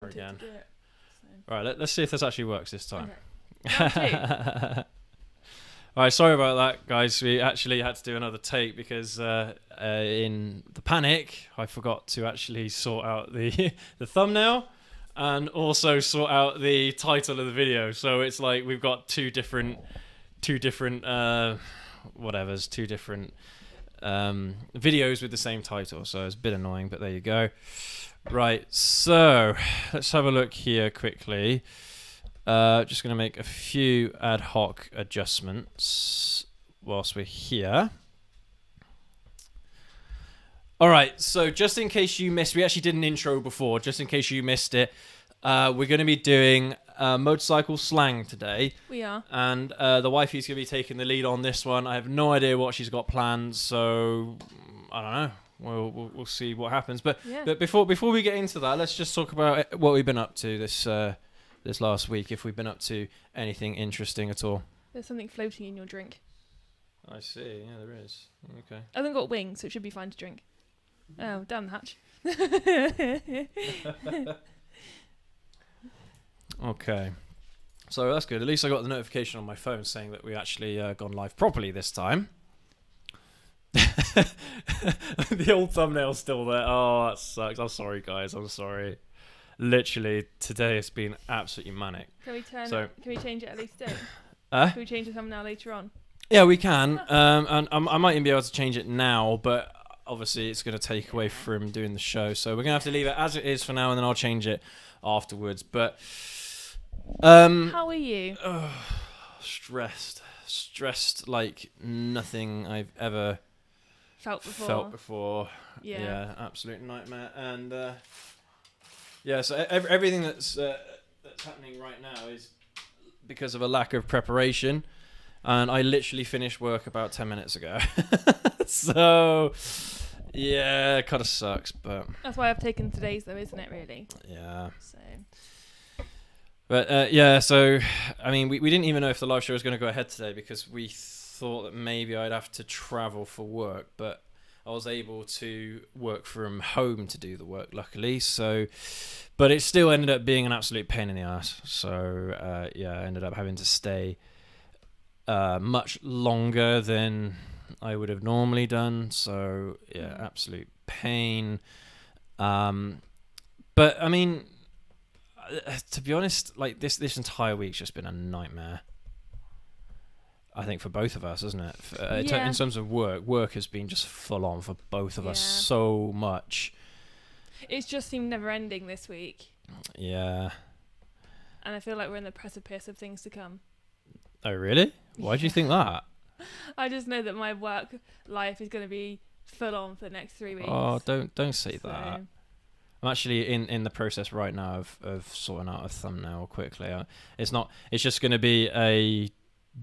again. Do it, All right, let's see if this actually works this time. Okay. All right, sorry about that, guys. We actually had to do another take because in the panic, I forgot to actually sort out the the thumbnail and also sort out the title of the video. So it's like we've got two different videos with the same title. So it's a bit annoying, but there you go. Right, so let's have a look here quickly. Just going to make a few ad hoc adjustments whilst we're here. All right, so just in case you missed, we actually did an intro before, just in case you missed it, we're going to be doing motorcycle slang today. We are. And the wifey's going to be taking the lead on this one. I have no idea what she's got planned, so I don't know. We'll see what happens. But before we get into that, let's just talk about what we've been up to this last week, if we've been up to anything interesting at all. There's something floating in your drink. I see. Yeah, there is. Okay. I haven't got wings, so it should be fine to drink. Oh, down the hatch. Okay. So that's good. At least I got the notification on my phone saying that we actually gone live properly this time. The old thumbnail's still there. Oh, that sucks. I'm sorry, guys. I'm sorry. Literally, today it's been absolutely manic. Can we Can we change it at least today? Can we change the thumbnail later on? Yeah, we can. And I might even be able to change it now, but obviously it's going to take away from doing the show. So we're going to have to leave it as it is for now, and then I'll change it afterwards. But how are you? Stressed like nothing I've ever felt before. Yeah, absolute nightmare. And so everything that's happening right now is because of a lack of preparation, and I literally finished work about 10 minutes ago. So yeah, it kind of sucks, but that's why I've taken today's though, isn't it? Really? Yeah. So. But so I mean, we didn't even know if the live show was going to go ahead today because we thought that maybe I'd have to travel for work, but I was able to work from home to do the work, luckily. So, but it still ended up being an absolute pain in the ass. So I ended up having to stay much longer than I would have normally done. So yeah, absolute pain. But I mean, to be honest, like this entire week's just been a nightmare. I think for both of us, isn't it? In terms of work has been just full on for both of us so much. It's just seemed never ending this week. Yeah. And I feel like we're in the precipice of things to come. Oh, really? Why do you think that? I just know that my work life is going to be full on for the next 3 weeks. Oh, don't say that. I'm actually in the process right now of sorting out a thumbnail quickly. It's just going to be a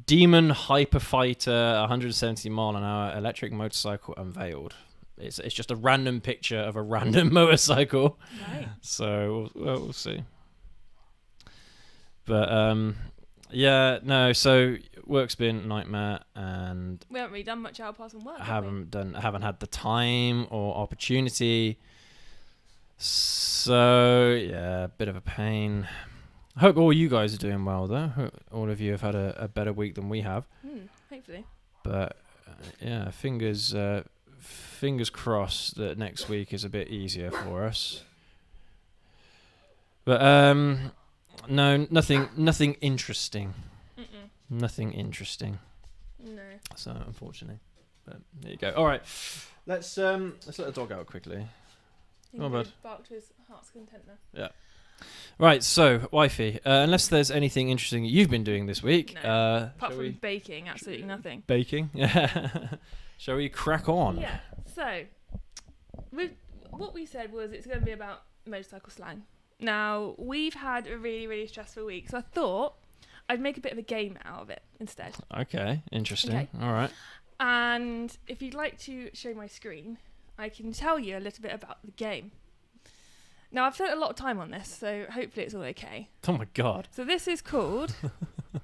Demon Hyper Fighter 170 mile an hour electric motorcycle unveiled. It's just a random picture of a random motorcycle. Right. So we'll see. But so work's been a nightmare, and we haven't really done much out past work. I haven't had the time or opportunity. So yeah, a bit of a pain. I hope all you guys are doing well, though. All of you have had a better week than we have. Hopefully. But fingers crossed that next week is a bit easier for us. But no, nothing interesting. Nothing interesting. No. So unfortunately, but there you go. All right, let's let the dog out quickly. Oh, bud. Bark to his heart's content now. Yeah. Right, so, wifey, unless there's anything interesting you've been doing this week... No, apart from baking, absolutely nothing. Baking? Shall we crack on? Yeah, so, what we said was it's going to be about motorcycle slang. Now, we've had a really, really stressful week, so I thought I'd make a bit of a game out of it instead. Okay, interesting. Okay. All right. And if you'd like to show my screen, I can tell you a little bit about the game. Now, I've spent a lot of time on this, so hopefully it's all okay. Oh my God. So this is called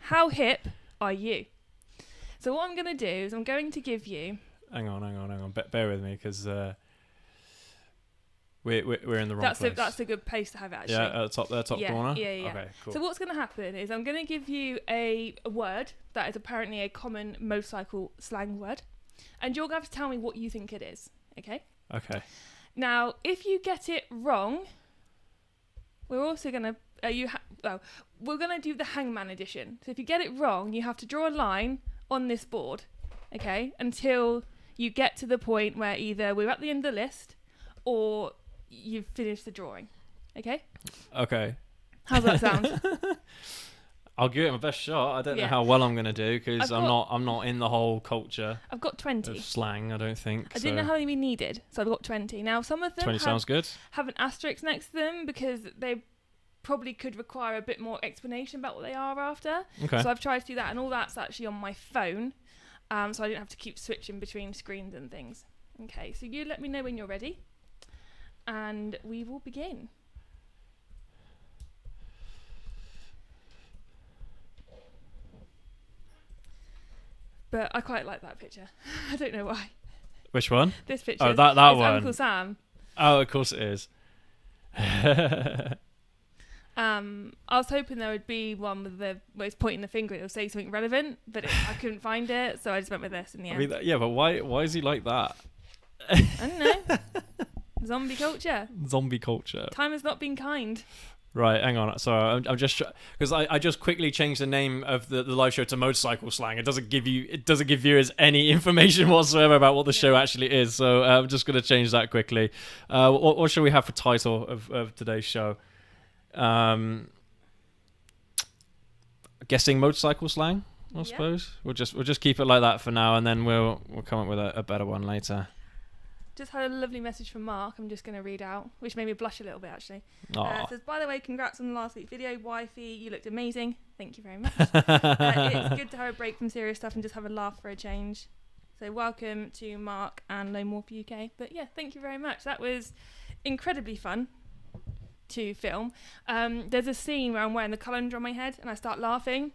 How Hip Are You? So what I'm going to do is I'm going to give you... Hang on. Bear with me, because We're in the wrong place. That's a good place to have it, actually. Yeah, top corner? Yeah. Okay, cool. So what's going to happen is I'm going to give you a word that is apparently a common motorcycle slang word, and you're going to have to tell me what you think it is, okay? Okay. Now, if you get it wrong, we're also going to... we're going to do the hangman edition. So if you get it wrong, you have to draw a line on this board, okay, until you get to the point where either we're at the end of the list or you've finished the drawing, okay? Okay. How's that sound? I'll give it my best shot. I don't know Yeah. how well I'm going to do because I'm not in the whole culture I've got 20. of slang, I don't think. I didn't know how many we needed, so I've got 20. Now, some of them 20 sounds good. have an asterisk next to them because they probably could require a bit more explanation about what they are after. Okay. So I've tried to do that, and all that's actually on my phone, so I didn't have to keep switching between screens and things. Okay, so you let me know when you're ready, and we will begin. But I quite like that picture. I don't know why. Which one? This picture. Oh, that is one. Uncle Sam. Oh, of course it is. I was hoping there would be one with where it's pointing the finger and it'll say something relevant, but I couldn't find it, so I just went with this in the end. I mean, yeah, but why is he like that? I don't know. Zombie culture. Zombie culture. Time has not been kind. Right, hang on. Sorry, I'm just because I just quickly changed the name of the live show to Motorcycle Slang. It doesn't give viewers any information whatsoever about what the show actually is. So I'm just going to change that quickly. What should we have for title of today's show? Guessing motorcycle slang, I suppose. We'll just keep it like that for now, and then we'll come up with a better one later. Just had a lovely message from Mark. I'm just going to read out, which made me blush a little bit actually. Aw. It says, by the way, congrats on the last week's video, wifey. You looked amazing. Thank you very much. It's good to have a break from serious stuff and just have a laugh for a change. So welcome to Mark and No More for UK. But yeah, thank you very much. That was incredibly fun to film. There's a scene where I'm wearing the colander on my head and I start laughing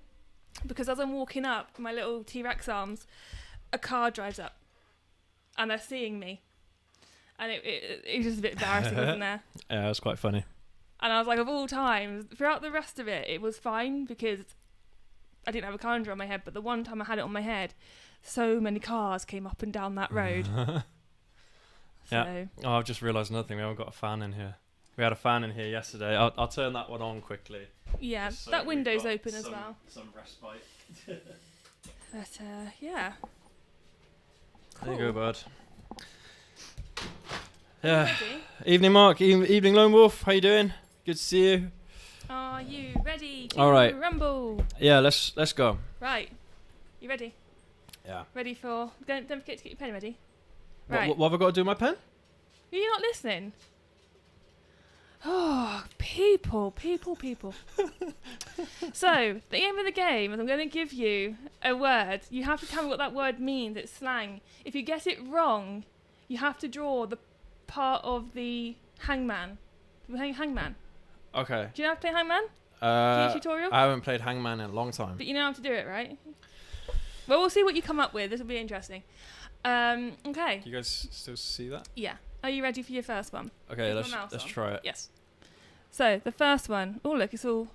because as I'm walking up with my little T-Rex arms, a car drives up and they're seeing me. And it was just a bit embarrassing, wasn't there? Yeah, it was quite funny. And I was like, of all times, throughout the rest of it, it was fine because I didn't have a colander on my head, but the one time I had it on my head, so many cars came up and down that road. Yeah. Oh, I've just realised another thing. We haven't got a fan in here. We had a fan in here yesterday. I'll turn that one on quickly. Yeah, So that window's we've got open as well. Some respite. But, yeah. There you go, bud. Are you Yeah. ready? Evening, Mark. Evening, Lone Wolf. How you doing? Good to see you. Are you ready to All right. rumble? Yeah, let's go. Right. You ready? Yeah. Ready for... Don't forget to get your pen ready. What, Right. what have I got to do with my pen? Are you not listening? Oh, people. So, the aim of the game is I'm going to give you a word. You have to tell me what that word means. It's slang. If you get it wrong, you have to draw the part of the hangman. Hangman. Okay. Do you know how to play hangman? Tutorial? I haven't played Hangman in a long time. But you know how to do it, right? Well, we'll see what you come up with. This will be interesting. Okay. Can you guys still see that? Yeah. Are you ready for your first one? Okay, With my mouse let's on. try it. Yes. So, the first one. Oh, look, it's all...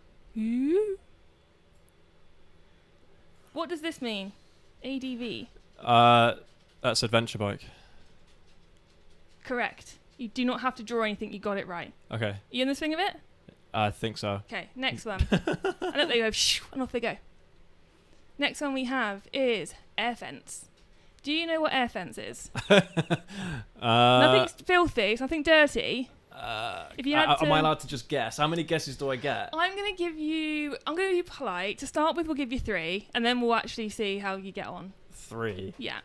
What does this mean? ADV. That's adventure bike. Correct. You do not have to draw anything. You got it right. Okay. You in the swing of it? I think so. Okay, next one. And up they go, and off they go. Next one we have is air fence. Do you know what air fence is? Nothing's filthy. It's nothing dirty. If you had to, am I allowed to just guess? How many guesses do I get? I'm going to give you polite. To start with, we'll give you 3, and then we'll actually see how you get on. 3. Yeah.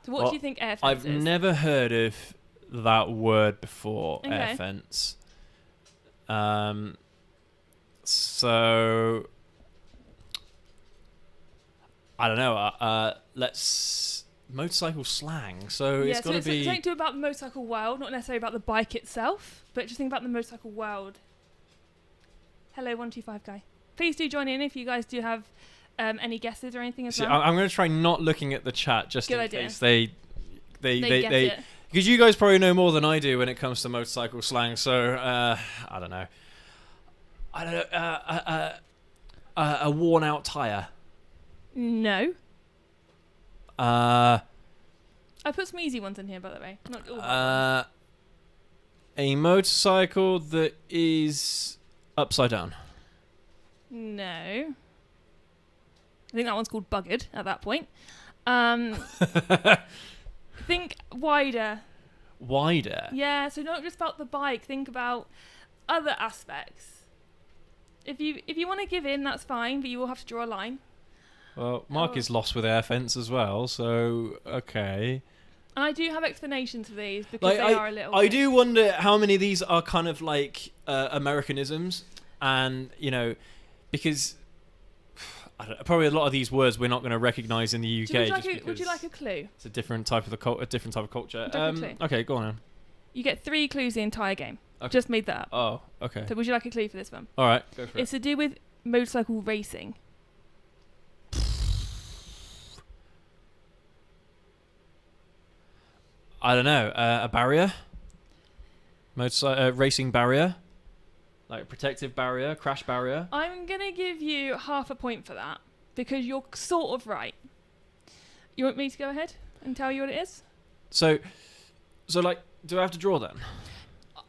So what do you think air fence I've is? never heard of that word before, Okay. air fence. So I don't know. Let's motorcycle slang. So Yeah, it's got to be. Don't do about the motorcycle world, not necessarily about the bike itself, but just think about the motorcycle world. Hello, 125 guy. Please do join in if you guys do have any guesses or anything as See, well. I'm going to try not looking at the chat just Good in idea. case they get it. Because you guys probably know more than I do when it comes to motorcycle slang. So I don't know. A worn out tire. No. Uh, I put some easy ones in here, by the way. Not all. A motorcycle that is upside down. No. I think that one's called buggered at that point. Think wider. Wider? Yeah, so not just about the bike. Think about other aspects. If you want to give in, that's fine, but you will have to draw a line. Well, Mark is lost with air fence as well, so okay. And I do have explanations for these because they are a little. I do wonder how many of these are kind of like Americanisms, and because probably a lot of these words we're not going to recognise in the UK. Would you like a clue? It's a different type of culture. Okay, go on then. You get 3 clues the entire game. Okay. Just made that up. Oh, okay. So would you like a clue for this one? All right, go for it. It's to do with motorcycle racing. I don't know. A barrier? Racing barrier? Like a protective barrier, crash barrier? I'm going to give you half a point for that because you're sort of right. You want me to go ahead and tell you what it is? So like, do I have to draw then?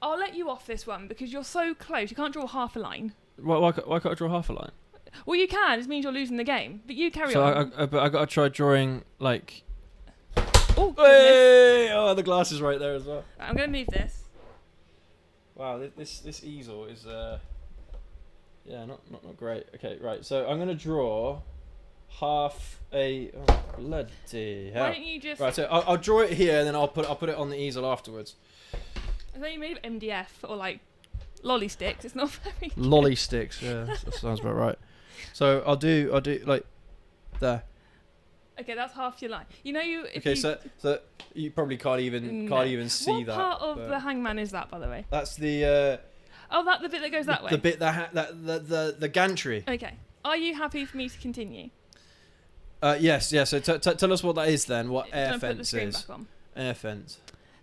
I'll let you off this one because you're so close. You can't draw half a line. Why can't I draw half a line? Well, you can. It means you're losing the game. But you carry so on. But I got to try drawing like... Oh, hey! Oh, the glass is right there as well. I'm going to move this. Wow, this easel is not great. Okay, right. So I'm gonna draw half a bloody hell. Why don't you just? Right. So I'll draw it here, and then I'll put it on the easel afterwards. I thought you made MDF or like lolly sticks. It's not very. Lolly sticks. Yeah, that sounds about right. So I'll do like there. Okay, that's half your line. So you probably can't even see that. What part of the hangman is that, by the way? That's the. The bit that goes that way. The bit the gantry. Okay. Are you happy for me to continue? Yes. So tell us what that is then. What air Put the fence screen is? back on. Air fence.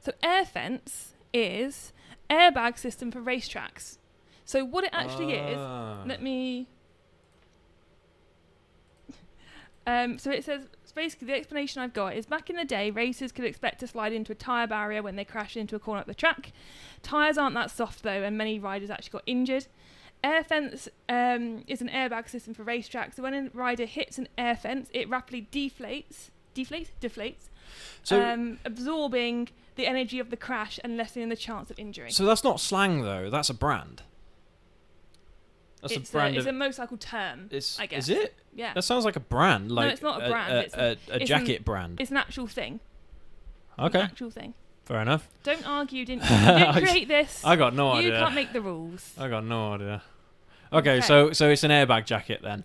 So air fence is airbag system for racetracks. So what it actually is, let me. So it says, basically the explanation I've got is back in the day, racers could expect to slide into a tyre barrier when they crashed into a corner up the track. Tyres aren't that soft though, and many riders actually got injured. Air fence is an airbag system for racetracks. So when a rider hits an air fence, it rapidly deflates, so, absorbing the energy of the crash and lessening the chance of injury. So that's not slang though, that's a brand. It's a motorcycle term, I guess. Is it? Yeah. That sounds like a brand. Like no, it's not a brand. It's a jacket brand. It's an actual thing. Okay. An actual thing. Fair enough. Don't argue. You didn't create this. I got no idea. You can't make the rules. I got no idea. Okay. So it's an airbag jacket then.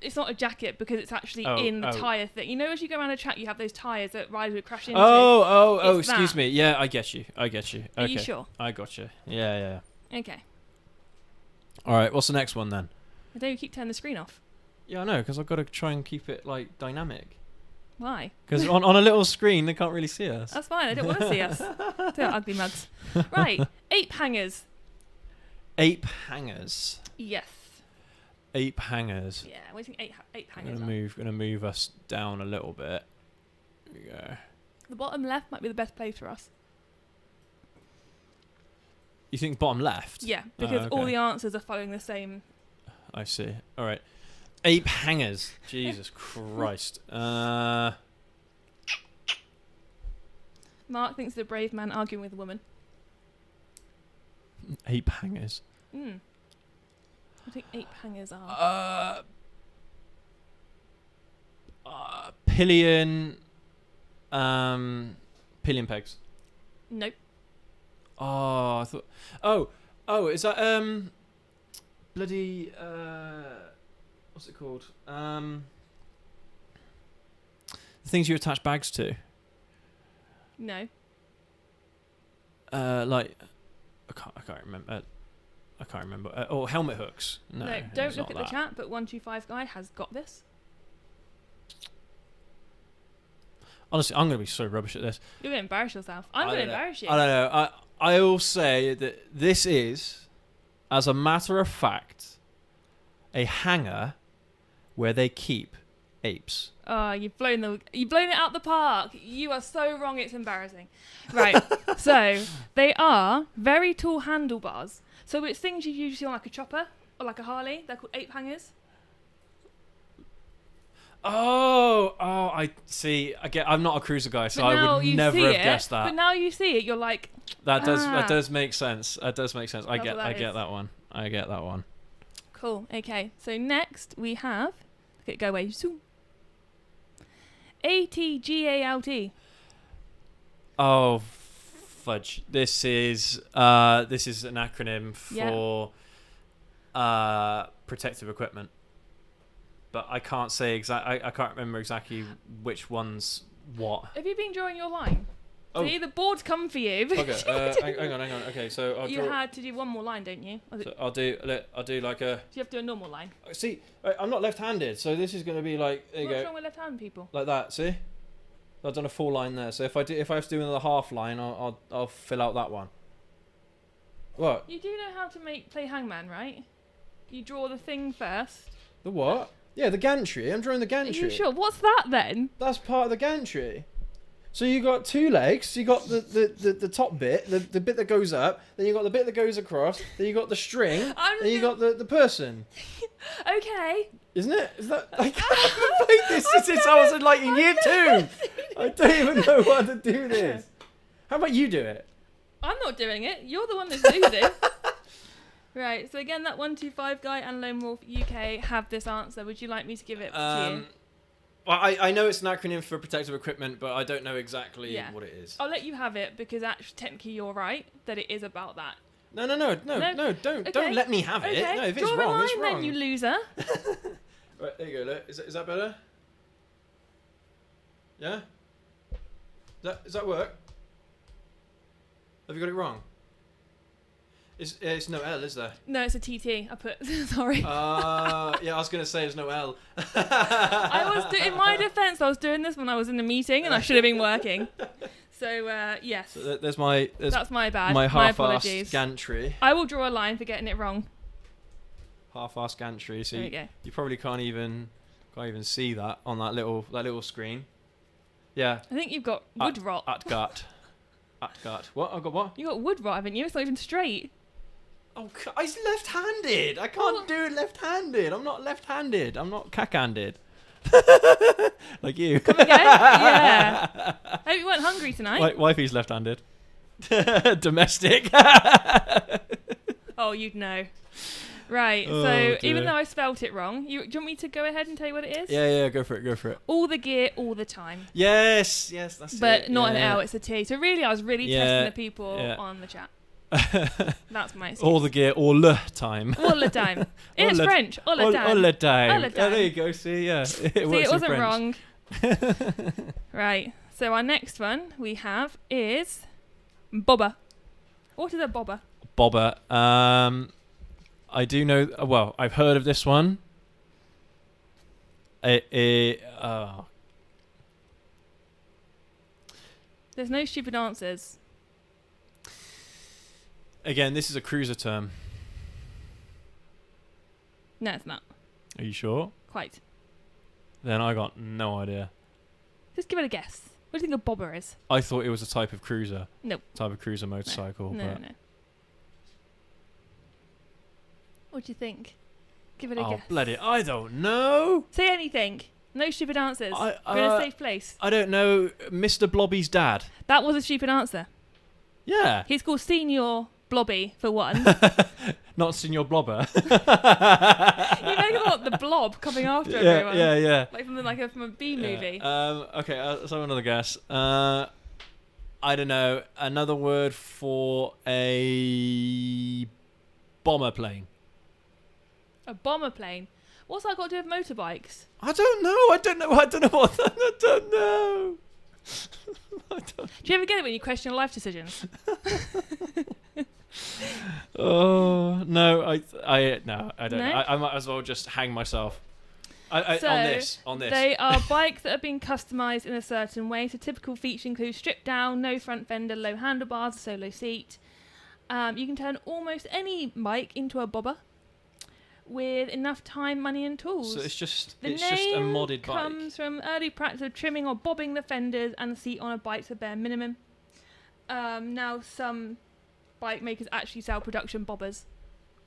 It's not a jacket because it's actually in the tyre thing. You know, as you go around a track, you have those tyres that riders would crash into. Oh, excuse me. Yeah, I get you. Okay. Are you sure? I got you. Yeah. Okay. All right, what's the next one then? I don't keep turning the screen off. Yeah, I know, because I've got to try and keep it like dynamic. Why? Because on a little screen, they can't really see us. That's fine. I don't want to see us. They're ugly mugs. Right, ape hangers. Ape hangers. Yes. Ape hangers. Yeah, what do you think ape hangers I'm gonna move us down a little bit. Here we go. The bottom left might be the best place for us. You think bottom left? Yeah, because all the answers are following the same. I see. All right. Ape hangers. Jesus Christ. Mark thinks the brave man arguing with a woman. Ape hangers. I think ape hangers are. Pillion. Pillion pegs. Nope. Oh, I thought. Oh, is that bloody what's it called? The things you attach bags to. No. Like I can't remember. Oh, helmet hooks. No, don't look at the chat. But 125 guy has got this. Honestly, I'm going to be so rubbish at this. You're going to embarrass yourself. I'm going to embarrass you. I don't know. I will say that this is, as a matter of fact, a hangar where they keep apes. Oh, you've blown it out the park. You are so wrong. It's embarrassing. Right. So they are very tall handlebars. So it's things you usually see on like a chopper or like a Harley. They're called ape hangers. I see. I'm not a cruiser guy, so I would never have guessed that. But now you see it, you're like, that does make sense. That does make sense. I get that one. I get that one. Cool. Okay. So next we have, go away. ATGALT. Oh, fudge! This is an acronym for protective equipment. But I can't say I can't remember exactly which one's what. Have you been drawing your line? Oh. See, the board's come for you. Okay. Hang on. Okay, so you had to do one more line, don't you? So I'll do like a. Do you have to do a normal line? See, I'm not left-handed, so this is going to be like. There you go. What's wrong with left-handed people? Like that. See, I've done a full line there. So if I have to do another half line, I'll fill out that one. What? You do know how to play hangman, right? You draw the thing first. The what? Yeah, the gantry. I'm drawing the gantry. Are you sure? What's that then? That's part of the gantry. So you got two legs. You got the top bit, the bit that goes up. Then you got the bit that goes across. Then you got the string. Then you got the person. Okay. Isn't it? Is that? I haven't played this since I was in year 2. I don't even know how to do this. How about you do it? I'm not doing it. You're the one that's losing. Right. So again, that 125 guy and Lone Wolf UK have this answer. Would you like me to give it to you? Well, I know it's an acronym for protective equipment, but I don't know exactly what it is. I'll let you have it because actually, technically, you're right that it is about that. No, don't let me have it. Okay. No, if it's Draw wrong, a line, it's wrong. Then, you loser. Right, there you go. Look, is that better? Yeah. Does that work? Have you got it wrong? It's no L, is there? No, it's a TT. I put sorry. Yeah, I was gonna say there's no L. In my defence, I was doing this when I was in a meeting, and I should have been working. So yes. So that's my bad. My apologies. half-assed gantry. I will draw a line for getting it wrong. Half-assed gantry. So there you go. You probably can't even see that on that little screen. Yeah. I think you've got wood rot. At gut. What? I've got what? You got wood rot, haven't you? It's not even straight. Oh, I'm left-handed. I can't do it left-handed. I'm not left-handed. I'm not cack-handed. Like you. Come again? Yeah. Hope you weren't hungry tonight. Wifey's left-handed. Domestic. Oh, you'd know. Right. Oh, so dear. even though I spelt it wrong, do you want me to go ahead and tell you what it is? Yeah. Go for it. All the gear, all the time. Yes, that's it. But not an L, it's a T. So really, I was really testing the people on the chat. That's my excuse. All the gear, all the time. All the time. It's French. All the time. All the time. All the time. Oh, there you go. See, yeah. It wasn't wrong. Right. So our next one we have is bobber. What is a bobber? Bobber. I do know. Well, I've heard of this one. There's no stupid answers. Again, this is a cruiser term. No, it's not. Are you sure? Quite. Then I got no idea. Just give it a guess. What do you think a bobber is? I thought it was a type of cruiser. Nope. Type of cruiser motorcycle. No. What do you think? Give it a guess. Oh, bloody! I don't know. Say anything. No stupid answers. We're in a safe place. I don't know. Mr. Blobby's dad. That was a stupid answer. Yeah. He's called Senior Blobby for one. Not Senior Blobber. You know what? The blob coming after everyone. Yeah. Like something from a B movie. Okay, let's have another guess. I don't know. Another word for a bomber plane. A bomber plane? What's that got to do with motorbikes? I don't know. I don't know what. I don't know. Do you ever get it when you question your life decisions? Oh no, I don't No? know. I might as well just hang myself. So on this. They are bikes that have been customised in a certain way. So typical features include stripped down, no front fender, low handlebars, a solo seat. You can turn almost any bike into a bobber with enough time, money and tools. So it's just The a modded bike. comes from early practice of trimming or bobbing the fenders and the seat on a bike to bare minimum. Now some bike makers actually sell production bobbers.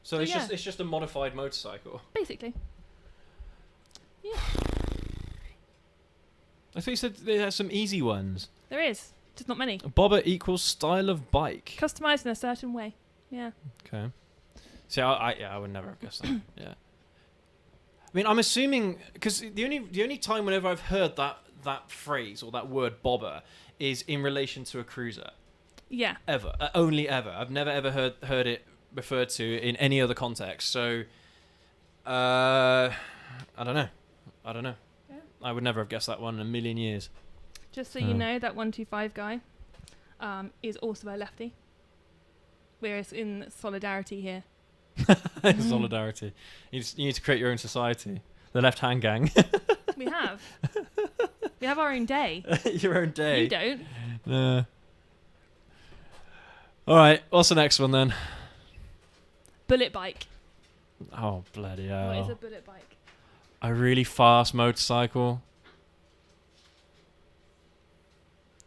So it's just a modified motorcycle. Basically. Yeah. I thought you said there are some easy ones. There is. Just not many. Bobber equals style of bike. Customised in a certain way. Yeah. Okay. See, I would never have guessed that. Yeah. I mean, I'm assuming because the only time whenever I've heard that phrase or that word bobber is in relation to a cruiser. Yeah. Ever. Only ever. I've never ever heard it referred to in any other context. So, I don't know. Yeah. I would never have guessed that one in a million years. Just so you know, that 125 guy is also a lefty. We're in solidarity here. Solidarity. You need to create your own society. The Left Hand Gang. We have. We have our own day. Your own day. You don't. No. All right. What's the next one then? Bullet bike. Oh, bloody hell. What is a bullet bike? A really fast motorcycle.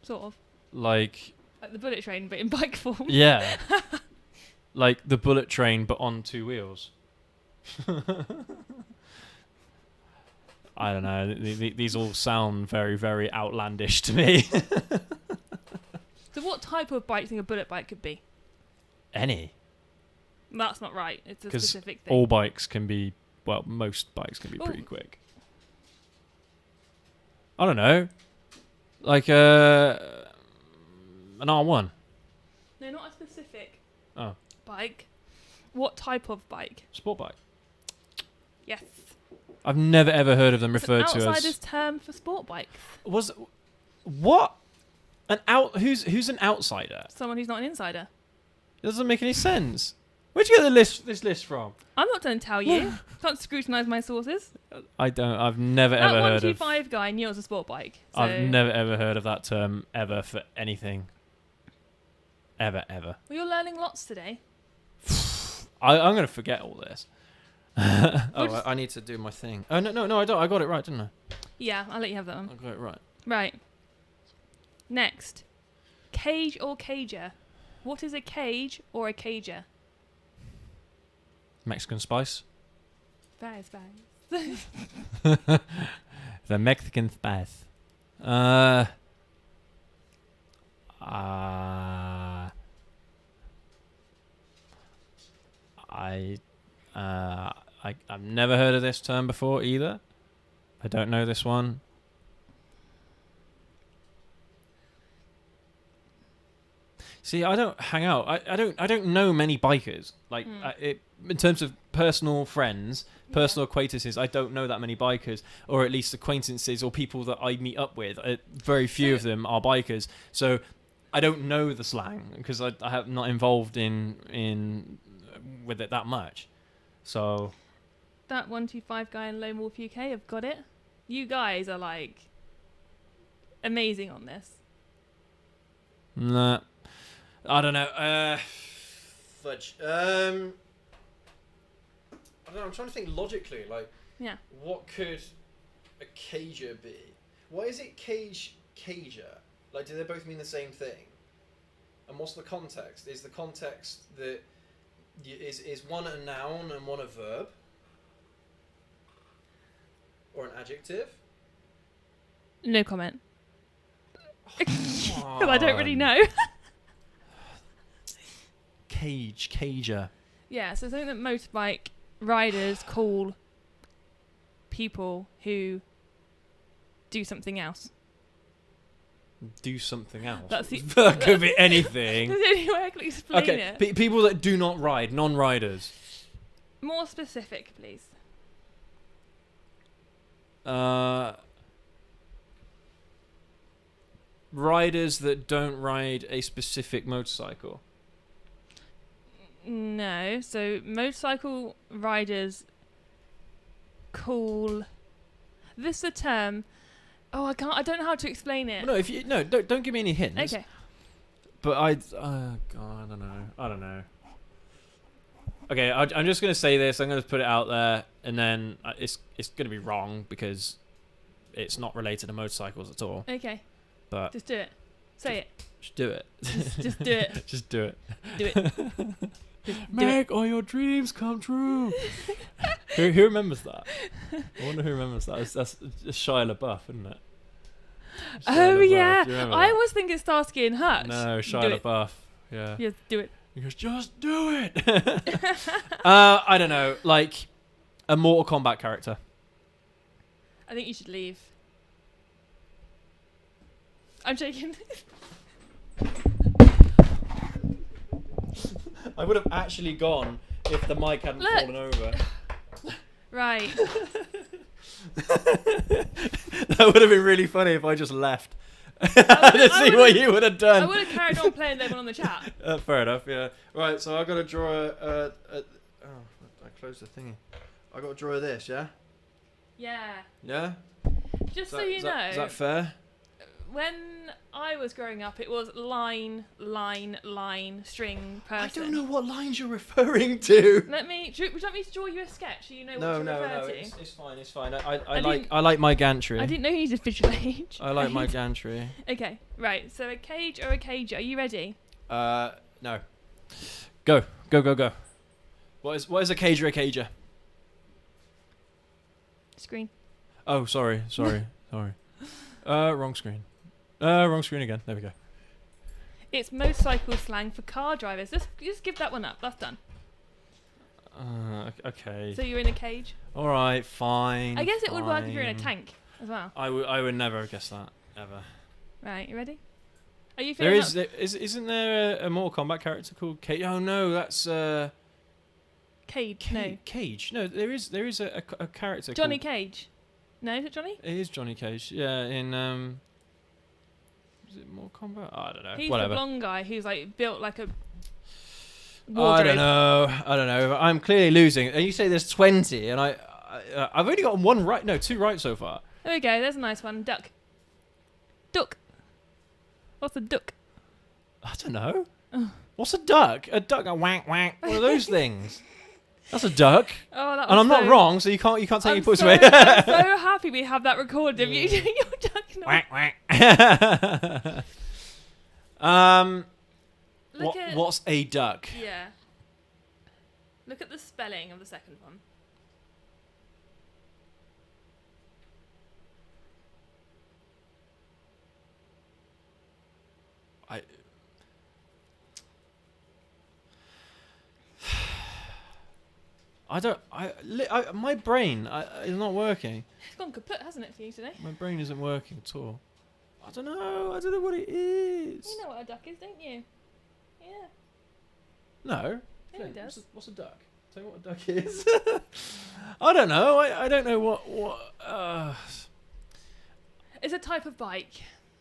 Sort of. Like the bullet train, but in bike form. Yeah. Like the bullet train, but on two wheels. I don't know. These all sound very, very outlandish to me. So what type of bike do you think a bullet bike could be? Any. That's not right. It's a specific thing. All bikes can be, well, most bikes can be pretty quick. I don't know. Like an R1. No, not a specific Oh. bike. What type of bike? Sport bike. Yes. I've never ever heard of them It's referred an to as. outsider's term for sport bike. What? Who's an outsider? Someone who's not an insider. It doesn't make any sense. Where'd you get this list from? I'm not going to tell you. Can't scrutinise my sources. I don't. I've never ever heard of. That 125 guy knew it was a sport bike. So I've never ever heard of that term ever for anything. Ever. Well, you're learning lots today. I'm gonna forget all this. I need to do my thing. Oh no! I don't. I got it right, didn't I? Yeah, I'll let you have that one. I got it right. Right. Next, cage or cager. What is a cage or a cager? Mexican spice. Spice. The Mexican spice. I've never heard of this term before either. I don't know this one. See, I don't hang out. I don't know many bikers. Like in terms of personal friends, personal acquaintances, I don't know that many bikers, or at least acquaintances or people that I meet up with. Very few of them are bikers, so I don't know the slang because I have not involved in with it that much. So that 125 guy in Lone Wolf UK have got it. You guys are like amazing on this. Nah. I don't know. Fudge. I don't know. I'm trying to think logically. Like, what could a cager be? What is it? Cager. Like, do they both mean the same thing? And what's the context? Is the context that is one a noun and one a verb, or an adjective? No comment. Oh, Because I don't really know. Cager. Yeah, so something that motorbike riders call people who do something else. Do something else. That could be anything. That's the only way I can explain it. People that do not ride, non-riders. More specific, please. Riders that don't ride a specific motorcycle. No, so motorcycle riders call This is a term. Oh, I don't know how to explain it. No, don't give me any hints. Okay. But God, I don't know. Okay, I'm just gonna say this. I'm gonna put it out there, and then it's gonna be wrong because it's not related to motorcycles at all. Okay. But just do it. Say it. Just do it. Just do it. Just do it. Do it. Make all your dreams come true. who remembers that? I wonder who remembers that. That's Shia LaBeouf, isn't it? Oh yeah. I was always think it's Starsky and Hutch. No, Shia LaBeouf. Yeah. Yes, do it. He goes, just do it. I don't know, like a Mortal Kombat character. I think you should leave. I'm joking. I would have actually gone if the mic hadn't fallen over. Right. That would have been really funny if I just left. To see what you would have done. I would have carried on playing them on the chat. Fair enough, yeah. Right, so I got to draw oh, I closed the thingy. I got to draw this, yeah? Yeah. Yeah? Just so you know. Is that fair? When I was growing up, it was line, string, person. I don't know what lines you're referring to. Would you like me to draw you a sketch so you know what to refer to? It's fine, it's fine. I like my gantry. I didn't know you needed visual age. I like my gantry. Okay, right. So a cage or a cager. Are you ready? No. Go. What is a cage or a cager? Screen. Oh, sorry. Wrong screen. Wrong screen again. There we go. It's motorcycle slang for car drivers. Just give that one up. That's done. Okay. So you're in a cage? All right, fine. I guess it would work if you're in a tank as well. I would never have guessed that, ever. Right, you ready? Are you feeling Isn't there a Mortal Kombat character called Cage? Oh no, that's Cage. No. Cage. No, there is a character Johnny called... Cage. No, is it Johnny? It is Johnny Cage. Yeah, in is it Mortal Kombat? I don't know. He's Whatever. the blonde guy who's like built like a wardrobe. I don't know. I'm clearly losing. And you say there's 20, and I've only got one right. No, 2 right so far. There we go. There's a nice one. Duck. What's a duck? I don't know. What's a duck? A duck, a wank wank. What are those things? That's a duck. Oh, that was and I'm not wrong, so you can't take your points away. I'm so happy we have that recorded of you doing your duck noise. Wank wank. What's a duck? Yeah. Look at the spelling of the second one. My brain is not working. It's gone kaput, hasn't it, for you today? My brain isn't working at all. I don't know what it is. You know what a duck is, don't you? Yeah. No. Yeah, he does. What's a duck? Tell me what a duck is. I don't know. I don't know what. It's a type of bike.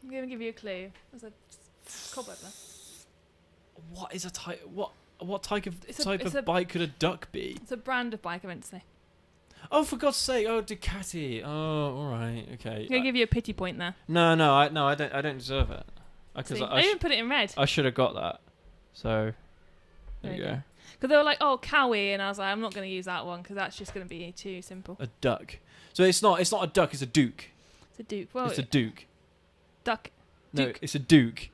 I'm going to give you a clue. There's a cobweb there. What is a type? What type of a bike could a duck be? It's a brand of bike, I meant to say. Oh, for God's sake! Oh, Ducati. Oh, all right, okay. I'm gonna give you a pity point there. No, I don't deserve it. Because I even put it in red. I should have got that. So there you go. Because they were like, "Oh, Cowie," and I was like, "I'm not gonna use that one because that's just gonna be too simple." A duck. So it's not a duck. It's a duke. It's a duke. Well, it's a duke. Duck. No, it's a duke.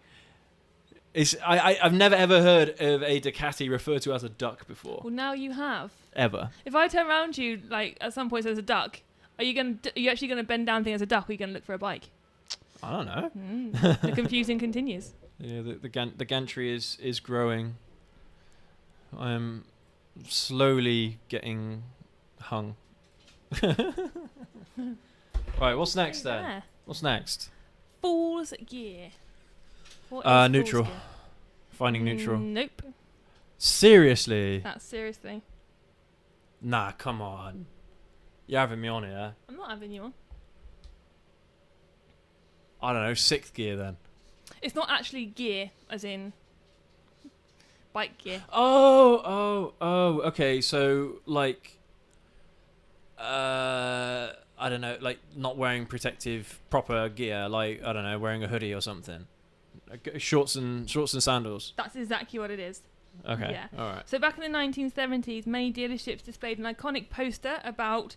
I've never ever heard of a Ducati referred to as a duck before. Well, now you have. Ever. If I turn around to you, like at some point says a duck, are you actually gonna bend down thing as a duck, or are you gonna look for a bike? I don't know. The confusing continues. Yeah, the gantry is growing. I am slowly getting hung. Right, what's next then? Yeah. What's next? Fool's gear. What is neutral. Fool's gear? Finding neutral. Nope. Seriously? That's seriously. Nah, come on. You're having me on here. I'm not having you on. I don't know, 6th gear then. It's not actually gear, as in bike gear. Oh, okay. So like, I I don't know, like not wearing protective proper gear, like I don't know, wearing a hoodie or something. Shorts and sandals. That's exactly what it is. Okay. Yeah. All right. So back in the 1970s, many dealerships displayed an iconic poster about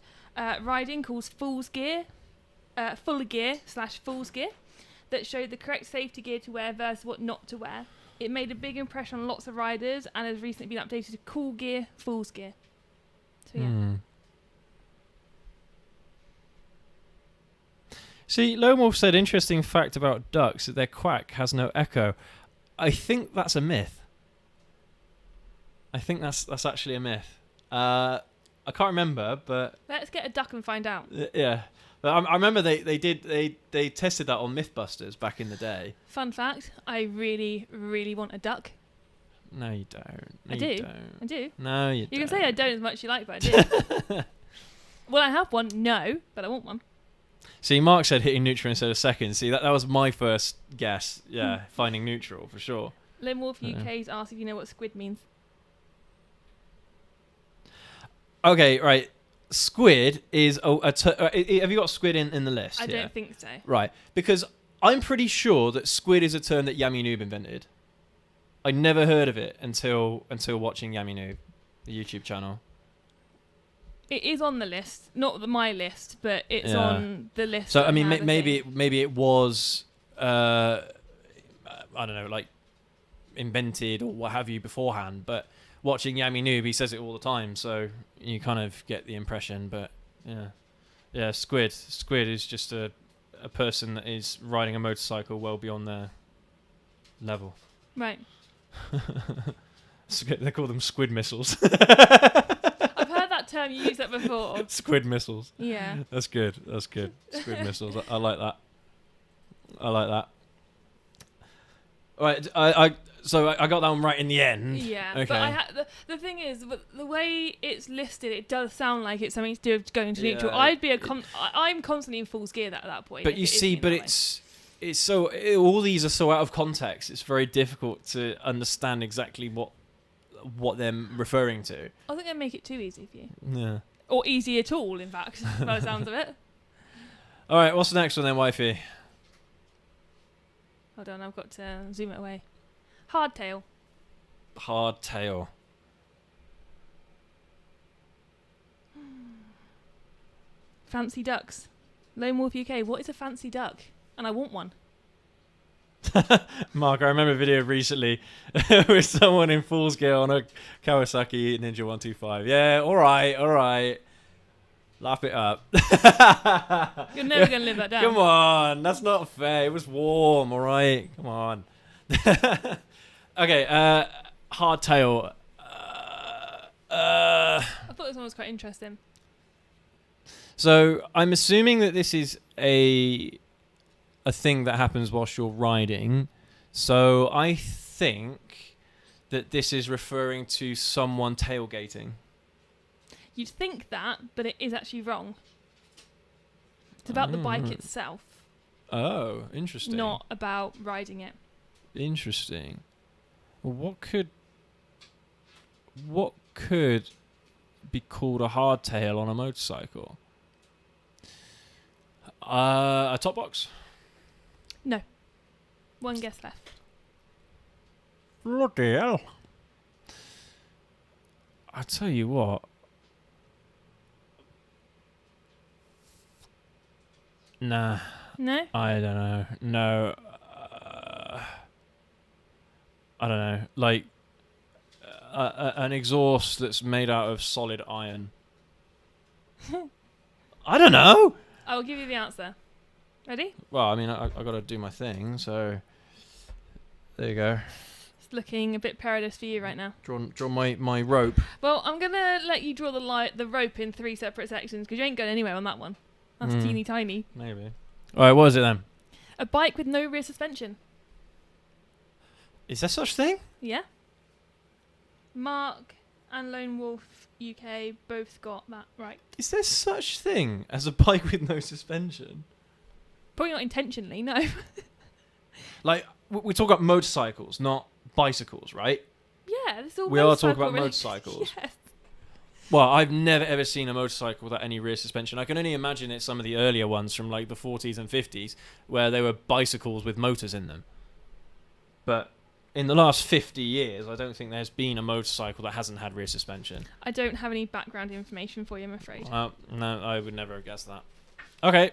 riding called Fool's Gear, Full Gear / Fool's Gear, that showed the correct safety gear to wear versus what not to wear. It made a big impression on lots of riders and has recently been updated to Cool Gear, Fool's Gear. So yeah. See, Lone Wolf said, interesting fact about ducks that their quack has no echo. I think that's a myth. I think that's actually a myth. I can't remember, but Let's get a duck and find out. yeah. But I remember they tested that on MythBusters back in the day. Fun fact, I really, really want a duck. No, you don't. No, I do. You don't. I do. No, you don't. You can say I don't as much as you like, but I do. Will I have one? No, but I want one. See, Mark said hitting neutral instead of second. See, that was my first guess. Yeah, finding neutral for sure. Lone Wolf UK's asked if you know what squid means. Okay, right. Squid is have you got squid in the list? I don't think so. Right, because I'm pretty sure that squid is a term that Yummy Noob invented. I never heard of it until watching Yummy Noob, the YouTube channel. It is on the list, not my list, but it's on the list. So I mean, maybe it was I don't know, like invented or what have you beforehand. But watching Yummy Noob, he says it all the time, so you kind of get the impression. But yeah, squid is just a person that is riding a motorcycle well beyond their level. Right. They call them squid missiles. I've heard that term. You used that before. Squid missiles. Yeah. That's good. Squid missiles. I like that. All right. So I got that one right in the end. Yeah. Okay. But the thing is, the way it's listed, it does sound like it's something to do with going to neutral. Yeah. I'm constantly in Fool's Gear at that point. But you see, it's so all these are so out of context. It's very difficult to understand exactly what they're referring to. I think they make it too easy for you. Yeah. Or easy at all, in fact, by the sounds of it. All right, what's the next one then, wifey? Hold on, I've got to zoom it away. Hardtail. Hardtail. Fancy ducks. Lone Wolf UK, what is a fancy duck? And I want one. Mark, I remember a video recently with someone in Fool's Gear on a Kawasaki Ninja 125. Yeah, all right. Laugh it up. You're never going to live that down. Come on, that's not fair. It was warm, all right? Come on. Okay, Hardtail. I thought this one was quite interesting. So I'm assuming that this is a thing that happens whilst you're riding. So I think that this is referring to someone tailgating. You'd think that, but it is actually wrong. It's about the bike itself. Oh, interesting. Not about riding it. Interesting. Well, what could be called a hardtail on a motorcycle? A top box? No. One guess left. Bloody hell. I tell you what. Nah. No? I don't know. No. I don't know. Like an exhaust that's made out of solid iron. I don't know. I will give you the answer. Ready? Well, I mean, I got to do my thing, so there you go. It's looking a bit perilous for you right now. Draw my rope. Well, I'm going to let you draw the rope in 3 separate sections because you ain't going anywhere on that one. That's teeny tiny. Maybe. All right, what is it then? A bike with no rear suspension. Is there such thing? Yeah. Mark and Lone Wolf UK both got that right. Is there such thing as a bike with no suspension? Probably not intentionally, no. Like, we talk about motorcycles, not bicycles, right? Yeah, this is all We are motorcycle talking about related. motorcycles. Yes. Well, I've never ever seen a motorcycle without any rear suspension. I can only imagine it's some of the earlier ones from like the 40s and 50s where they were bicycles with motors in them. But in the last 50 years, I don't think there's been a motorcycle that hasn't had rear suspension. I don't have any background information for you, I'm afraid. No, I would never have guessed that. Okay.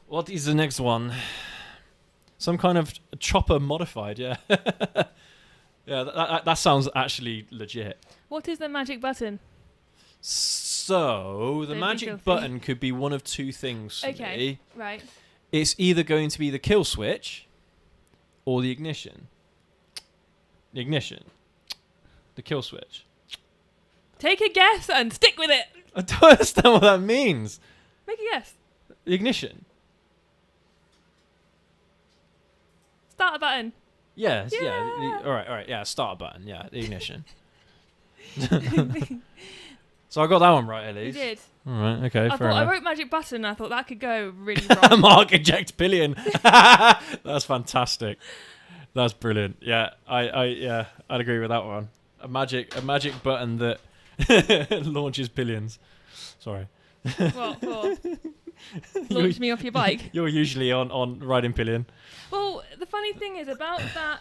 What is the next one? Some kind of chopper modified, yeah. Yeah, that sounds actually legit. What is the magic button? So, the Don't be magic filthy. button could be one of two things for Okay, me. right. It's either going to be the kill switch or the ignition. The ignition. The kill switch. Take a guess and stick with it. I don't understand what that means. Make a guess. The ignition. Start a button. Yes, yeah. Yeah. All right, yeah. Start button, yeah. The ignition. So I got that one right at You least. did. All right, okay, I fair thought I enough. wrote magic button and I thought that could go really wrong. Mark eject pillion. That's fantastic. That's brilliant. Yeah, I'd agree with that one. A magic button that launches pillions. Sorry. What for? Launch me off your bike. You're usually on riding pillion. Well, the funny thing is about that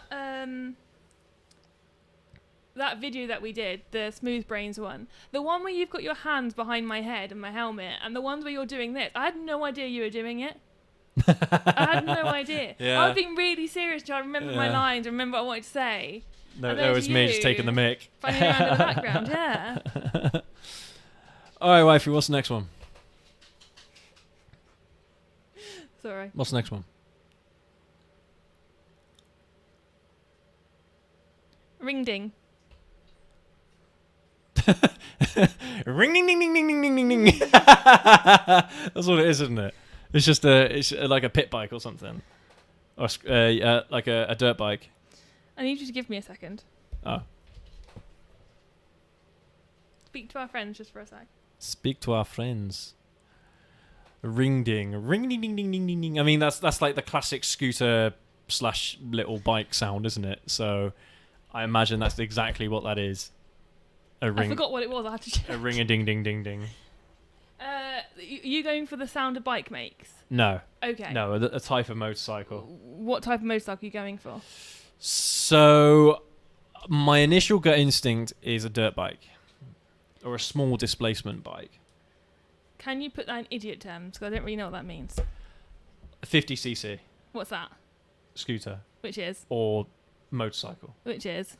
that video that we did, the Smooth Brains one, the one where you've got your hands behind my head and my helmet, and the ones where you're doing this, I had no idea you were doing it. I had no idea. Yeah. I was being really serious trying to remember my lines and remember what I wanted to say. No, And that there's was me just taking the mic. Funny around in the background, yeah. All right, wifey, what's the next one? Sorry. What's the next one? Ring ding. Ring ding ding ding ding ding ding ding ding. That's what it is, isn't it? It's just like a pit bike or something, or like a dirt bike. I need you to give me a second. Oh, Speak to our friends just for a sec. speak to our friends. Ring ding ding ding ding ding ding. I mean, that's like the classic scooter / little bike sound, isn't it? So, I imagine that's exactly what that is. A ring. I forgot what it was. I had to check. A ring a ding ding ding ding. You going for the sound a bike makes? No. Okay. No, a type of motorcycle. What type of motorcycle are you going for? So, my initial gut instinct is a dirt bike or a small displacement bike. Can you put that in idiot terms? Because I don't really know what that means. A 50cc What's that? scooter Which is? or motorcycle. Which is?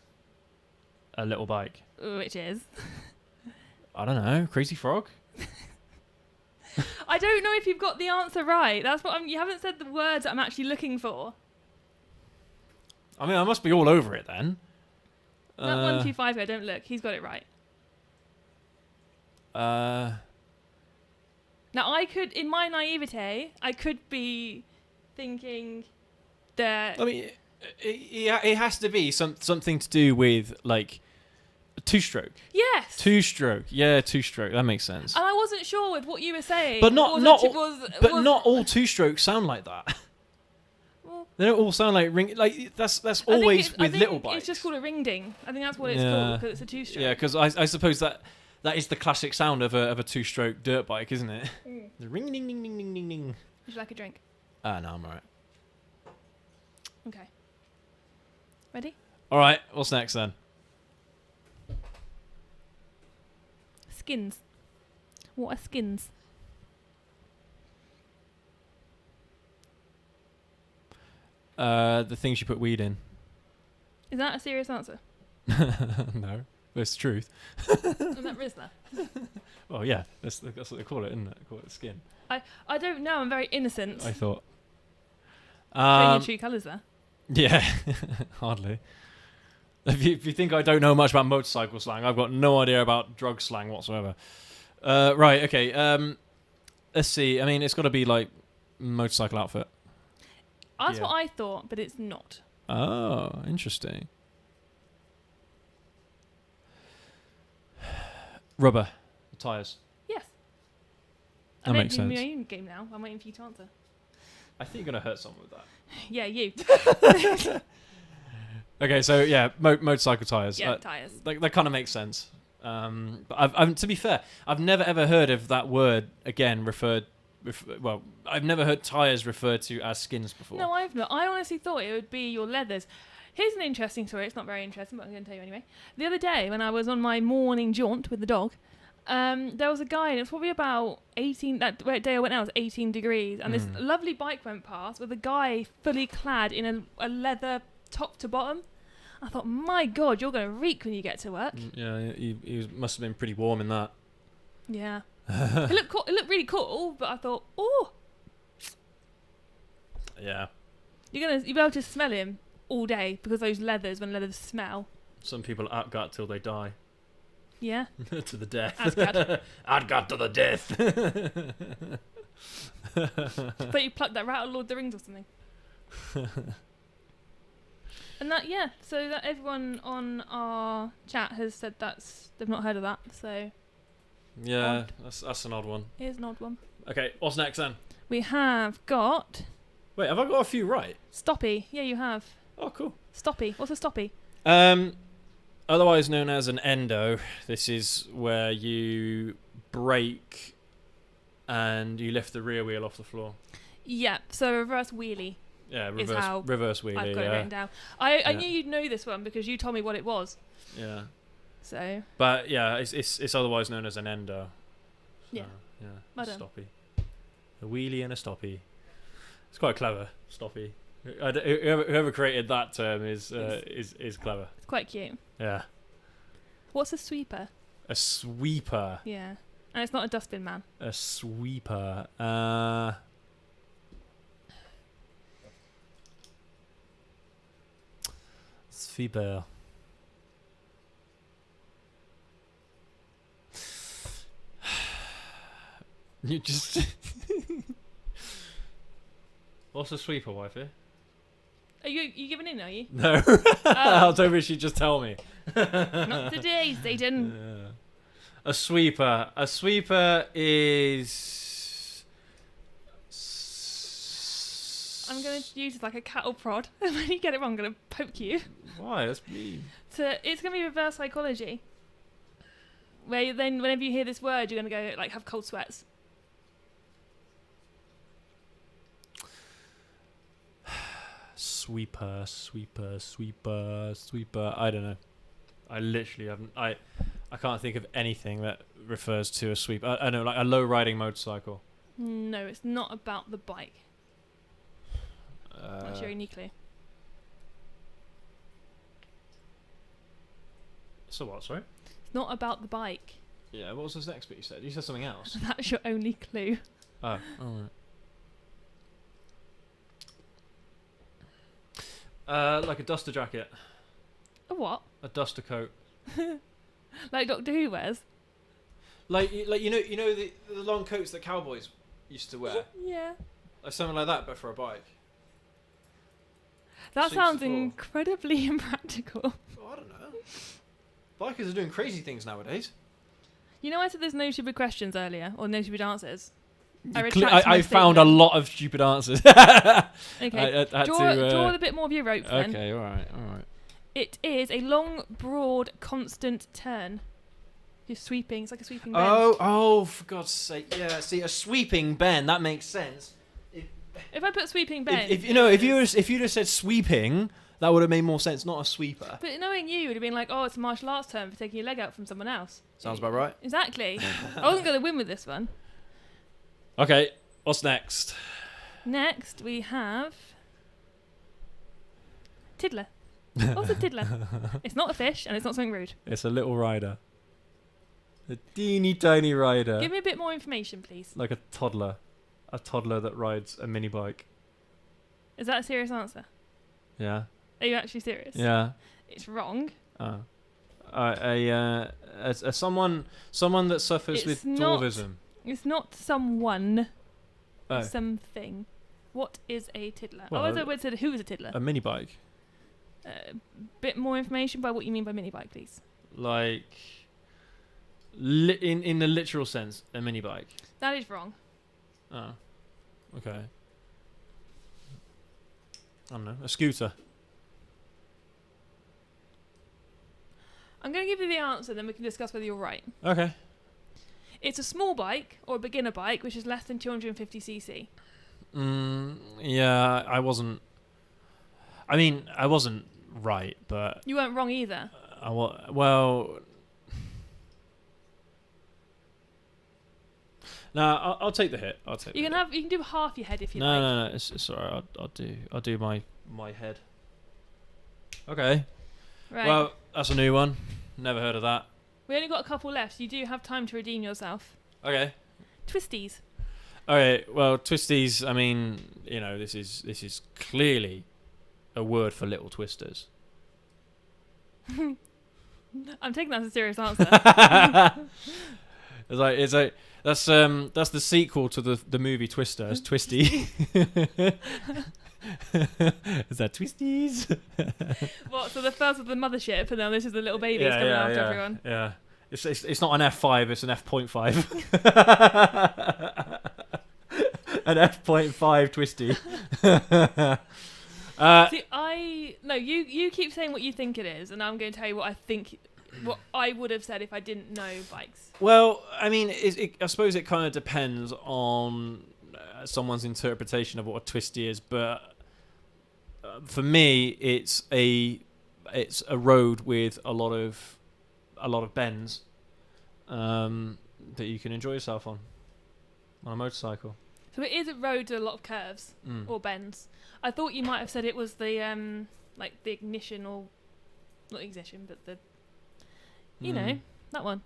A little bike. Which is? I don't know. Crazy Frog? I don't know if you've got the answer right. That's what you haven't said the words that I'm actually looking for. I mean, I must be all over it then. That 125 go, don't look. He's got it right. Now, I could, in my naivete, I could be thinking that... I mean, it has to be something to do with, like, a two-stroke. Yes! Two-stroke. Yeah, two-stroke. That makes sense. And I wasn't sure with what you were saying. But not was all two-strokes sound like that. Well, They don't all sound like ring. Like that's I think always I with think little bikes. It's just called a ring ding. I think that's what it's Yeah. called because it's a two-stroke. Yeah, because I suppose that is the classic sound of a two-stroke dirt bike, isn't it? Mm. The ring ding ding ding ding ding ding. Would you like a drink? No, I'm alright. Okay. Ready? All right, what's next then? Skins. What are skins? The things you put weed in. Is that a serious answer? No, but it's the truth. Is that Rizzler? Well, yeah, that's what they call it, isn't it? They call it skin. I don't know. I'm very innocent. I thought. Showing your true colours there. Yeah, hardly. If you think I don't know much about motorcycle slang, I've got no idea about drug slang whatsoever. Right, okay. Let's see. I mean, it's got to be like motorcycle outfit. That's Yeah. what I thought, but it's not. Oh, interesting. Rubber tires. Yes. That makes I'm sense. my own game now. I'm waiting for you to answer. I think you're gonna hurt someone with that. Yeah, you. Okay, so yeah, motorcycle tires. Yeah, tyres. That kind of makes sense. But I've to be fair, I've never ever heard of that word again well, I've never heard tyres referred to as skins before. No, I've not. I honestly thought it would be your leathers. Here's an interesting story. It's not very interesting, but I'm going to tell you anyway. The other day, when I was on my morning jaunt with the dog, there was a guy, and it was probably about 18. That day I went out was 18 degrees, and this lovely bike went past with a guy fully clad in a leather top to bottom. I thought, my God, you're going to reek when you get to work. Yeah, he must have been pretty warm in that. Yeah. It looked cool. It looked really cool, but I thought, oh. Yeah. You'll be able to smell him all day because those leathers, when leathers smell. Some people outgut till they die. Yeah. To the death. Outgut. Outgut to the death. But you plucked that out of Lord of the Rings or something. And so that everyone on our chat has said they've not heard of that, so. Yeah, that's an odd one. Here's an odd one. Okay, what's next then? We have got... Wait, have I got a few right? Stoppy. Yeah, you have. Oh, cool. Stoppy. What's a stoppy? Otherwise known as an endo. This is where you brake and you lift the rear wheel off the floor. Yeah, so reverse wheelie. Yeah, reverse wheelie. I've got it written down. I knew you'd know this one because you told me what it was. Yeah. So. But yeah, it's otherwise known as an endo. So, yeah. Yeah. Well done. Stoppy. A wheelie and a stoppy. It's quite clever. Stoppy. Whoever created that term is clever. It's quite cute. Yeah. What's a sweeper? A sweeper. Yeah. And it's not a dustbin man. A sweeper. Sweeper. You just. What's a sweeper, wifey? Are you giving in, are you? No. I was hoping she'd just tell me. Not today, Satan. Yeah. A sweeper. A sweeper is. I'm going to use it like a cattle prod. When you get it wrong, I'm going to poke you. Why? That's mean. So it's going to be reverse psychology. Where then, whenever you hear this word, you're going to go, like, have cold sweats. Sweeper. I don't know. I literally haven't. I can't think of anything that refers to a sweeper. I know, like a low riding motorcycle. No, it's not about the bike. That's your only clue. So what? Sorry. It's not about the bike. Yeah. What was this next bit you said? You said something else. That's your only clue. Oh. All right. Like a duster jacket. A what? A duster coat. Like Doctor Who wears? Like you know the long coats that cowboys used to wear. Yeah. Like something like that, but for a bike. That Sweeps sounds the floor. incredibly impractical. Oh, I don't know. Bikers are doing crazy things nowadays. You know I said there's no stupid questions earlier, or no stupid answers? I found a lot of stupid answers. Okay. Draw a bit more of your rope then. Okay, all right. It is a long, broad, constant turn. You're sweeping. It's like a sweeping bend. Oh, for God's sake. Yeah, see, a sweeping bend, that makes sense. If I put sweeping bend... If you just said sweeping, that would have made more sense, not a sweeper. But knowing you would have been like, oh, it's a martial arts term for taking your leg out from someone else. Sounds about right. Exactly. I wasn't going to win with this one. Okay, what's next? Next, we have... Tiddler. What's a tiddler? It's not a fish, and it's not something rude. It's a little rider. A teeny tiny rider. Give me a bit more information, please. Like a toddler. A toddler that rides a mini bike. Is that a serious answer? Yeah. Are you actually serious? Yeah. It's wrong. Someone that suffers with dwarvism. It's not someone. Oh. It's something. What is a tiddler? Well, who is a tiddler? A mini bike. Bit more information by what you mean by mini bike, please. Like, in the literal sense, a mini bike. That is wrong. Oh, okay. I don't know, a scooter. I'm going to give you the answer, then we can discuss whether you're right. Okay. It's a small bike or a beginner bike, which is less than 250cc. Yeah, I wasn't right, but You weren't wrong either. well. No, I'll take the hit. You can do half your head if you like. No. It's alright. I'll do my head. Okay. Right. Well, that's a new one. Never heard of that. We only got a couple left, so you do have time to redeem yourself. Okay. Twisties. Okay. Well, Twisties. I mean, this is clearly a word for little twisters. I'm taking that as a serious answer. It's like that's the sequel to the movie Twister. It's Twisty. Is that Twisties? What? So the first was the mothership, and now this is the little babies coming after everyone. Yeah. It's not an F5. It's an F.5. An F.5 Twisty. You keep saying what you think it is, and I'm going to tell you what I would have said if I didn't know bikes. Well, I mean, I suppose it kind of depends on someone's interpretation of what a twisty is, but for me, it's a road with a lot of bends that you can enjoy yourself on a motorcycle. So it is a road with a lot of curves or bends. I thought you might have said it was the the ignition, or not ignition, but the that one.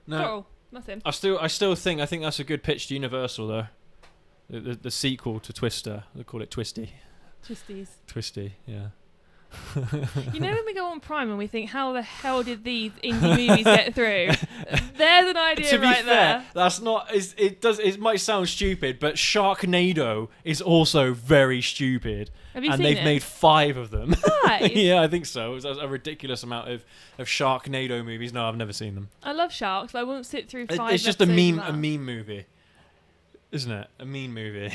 No, Throttle, nothing. I think that's a good pitch to Universal though. The sequel to Twister, they call it Twisty. Twisty, yeah. You know when we go on Prime and we think, how the hell did these indie movies get through? There's an idea to be right fair, there. that's not. It might sound stupid, but Sharknado is also very stupid. Have you and seen they've it? made 5 of them. 5? Yeah, I think so. It's a ridiculous amount of Sharknado movies. No, I've never seen them. I love sharks, but I won't sit through 5. It's just a episodes meme of that. movie, isn't it? A meme movie.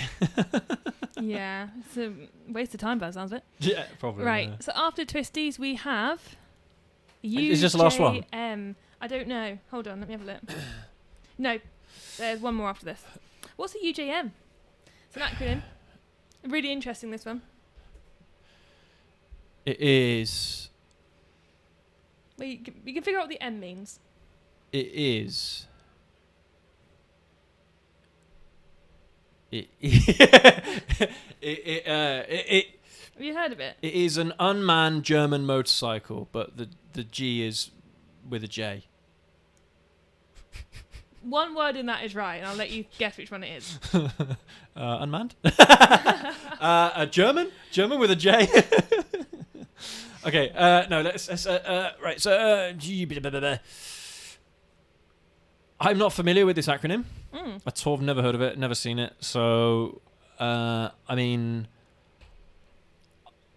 Yeah, it's a waste of time by the sounds of it. Yeah, probably. Right, Yeah. so after Twisties we have Is this the last one? I don't know. Hold on, let me have a look. No, there's one more after this. What's a UJM? It's an acronym. Really interesting, this one. It is. Well, you can figure out what the M means. It is. It Have you heard of it? It is an unmanned German motorcycle, but the G is with a J. One word in that is right, and I'll let you guess which one it is. Unmanned? A German with a J. Okay, no, let's right. So, I'm not familiar with this acronym at all. I've never heard of it, never seen it. So, I mean,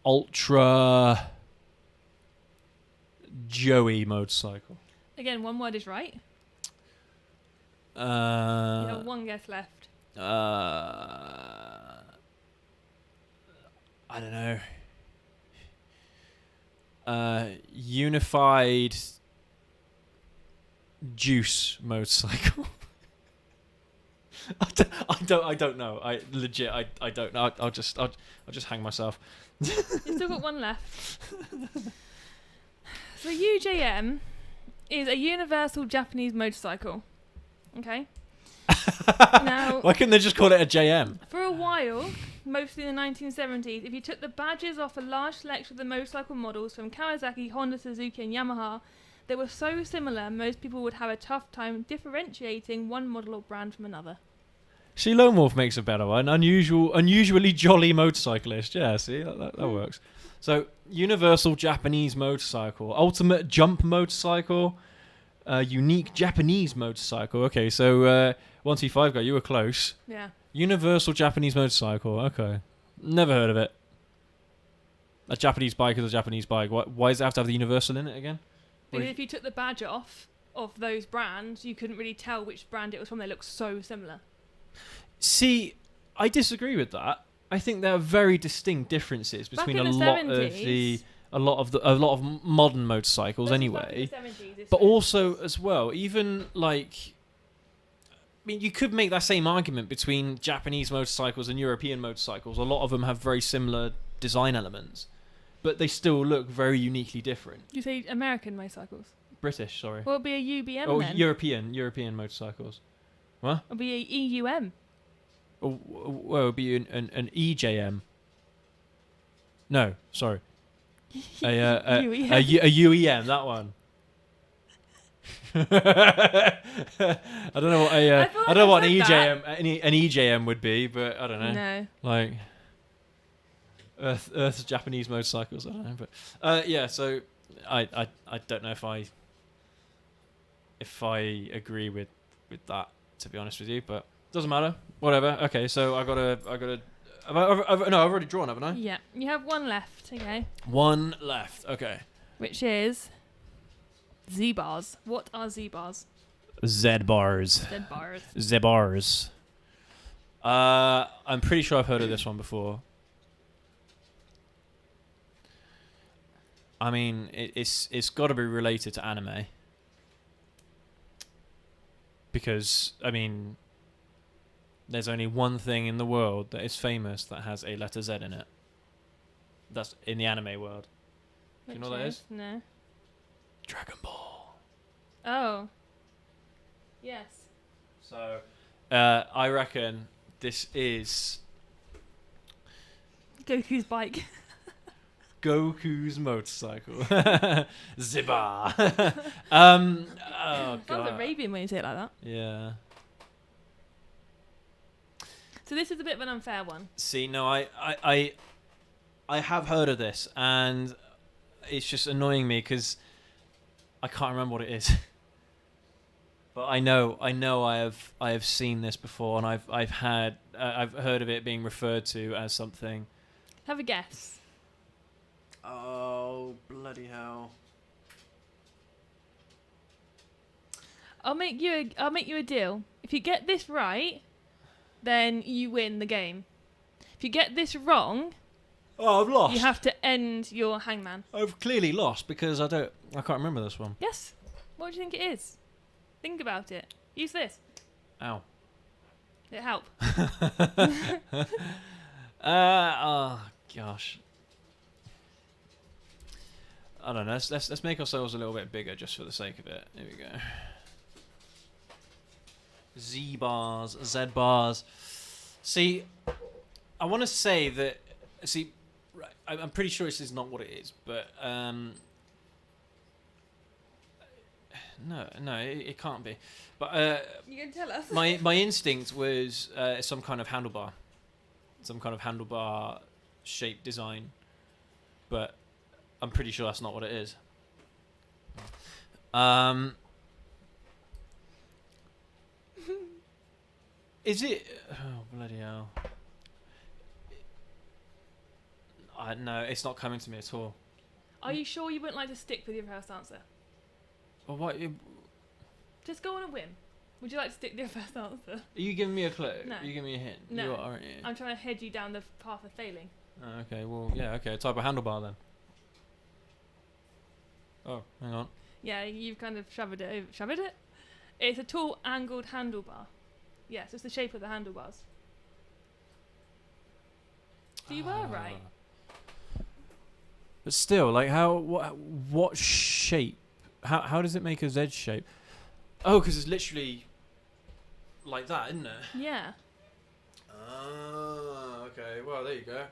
Ultra Joey motorcycle. Again, one word is right. You I have one guess left. don't know. Unified Juice motorcycle. I don't know. I don't know. I'll just hang myself. You've still got one left. So UJM is a universal Japanese motorcycle. Okay. Now, why couldn't they just call it a JM? for a while, mostly in the 1970s, if you took the badges off a large selection of the motorcycle models from Kawasaki, Honda, Suzuki and Yamaha, they were so similar most people would have a tough time differentiating one model or brand from another. See, Lone Wolf makes a better one. Unusually jolly motorcyclist. Yeah, see, that works. So, universal Japanese motorcycle, ultimate jump motorcycle, unique Japanese motorcycle. Okay, so 1T5 guy, you were close. Yeah. Universal Japanese motorcycle. Okay, never heard of it. A Japanese bike is a Japanese bike. Why does it have to have the universal in it again? Because if you took the badge off of those brands, you couldn't really tell which brand it was from. They look so similar. See, I disagree with that. I think there are very distinct differences between Back a in the lot 70s, of the a lot of modern motorcycles anyway. But also as well, even like, I mean, you could make that same argument between Japanese motorcycles and European motorcycles. A lot of them have very similar design elements, but they still look very uniquely different. You say American motorcycles? British, sorry. Well, it'll be a UBM then. European motorcycles. What? It'll be a EUM. Oh, well, it'll be an EJM. No, sorry. A UEM, that one. I don't know what I don't know what an EJM an EJM would be, but I don't know. No. Like Earth's Japanese motorcycles. I don't know, but yeah. So I don't know if I agree with that, to be honest with you, but doesn't matter. Whatever. Okay, so I gotta. I've already drawn, haven't I? Yeah, you have one left. Okay. One left. Okay. Which is Zbars. What are Zbars? Zbars. Zbars. Zbars. I'm pretty sure I've heard of this one before. I mean, it's got to be related to anime. Because, I mean, there's only one thing in the world that is famous that has a letter Z in it. That's in the anime world. Do you know what that is? No. Dragon Ball. Oh. Yes. So, I reckon this is Goku's bike. Goku's motorcycle. Zbars. Oh Sounds god. Arabian when you say it like that. Yeah. So this is a bit of an unfair one. See, no, I have heard of this, and it's just annoying me because I can't remember what it is. But I know I have seen this before, and I've heard of it being referred to as something. Have a guess. Oh, bloody hell. I'll make you a deal. If you get this right, then you win the game. If you get this wrong, Oh, I've lost. you have to end your hangman. I've clearly lost because I can't remember this one. Yes. What do you think it is? Think about it. Use this. Ow. It'll help. Oh gosh. I don't know. Let's make ourselves a little bit bigger just for the sake of it. Here we go. Zbars. See, I want to say that. See, right, I'm pretty sure this is not what it is, but no, it can't be. But You can tell us. my instinct was some kind of handlebar shape design, but I'm pretty sure that's not what it is. Is it? Oh bloody hell! No, it's not coming to me at all. Are you sure you wouldn't like to stick with your first answer? Well, what? Just go on a whim. Would you like to stick with your first answer? Are you giving me a clue? No. Are you giving me a hint? No. You are, aren't you? I'm trying to head you down the path of failing. Oh, okay. Well, yeah. Okay. Type of handlebar then. Oh, hang on. Yeah, you've kind of shoved it over. Shoved it? It's a tall, angled handlebar. Yes, it's the shape of the handlebars. So you were right. But still, like, what shape? How does it make a Z shape? Oh, because it's literally like that, isn't it? Yeah. Oh, okay. Well, there you go.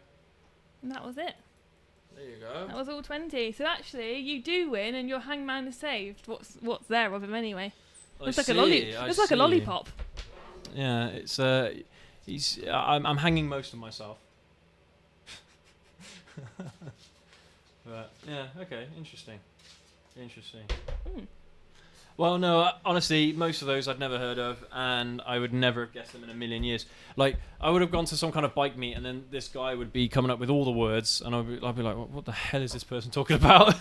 And that was it. There you go. That was all 20. So actually, you do win, and your hangman is saved. What's there of him anyway? Looks like a lollipop. Yeah, it's I'm hanging most of myself. But yeah, okay, interesting. Well, no, honestly, most of those I'd never heard of, and I would never have guessed them in a million years. Like, I would have gone to some kind of bike meet, and then this guy would be coming up with all the words, and I'd be like, what the hell is this person talking about?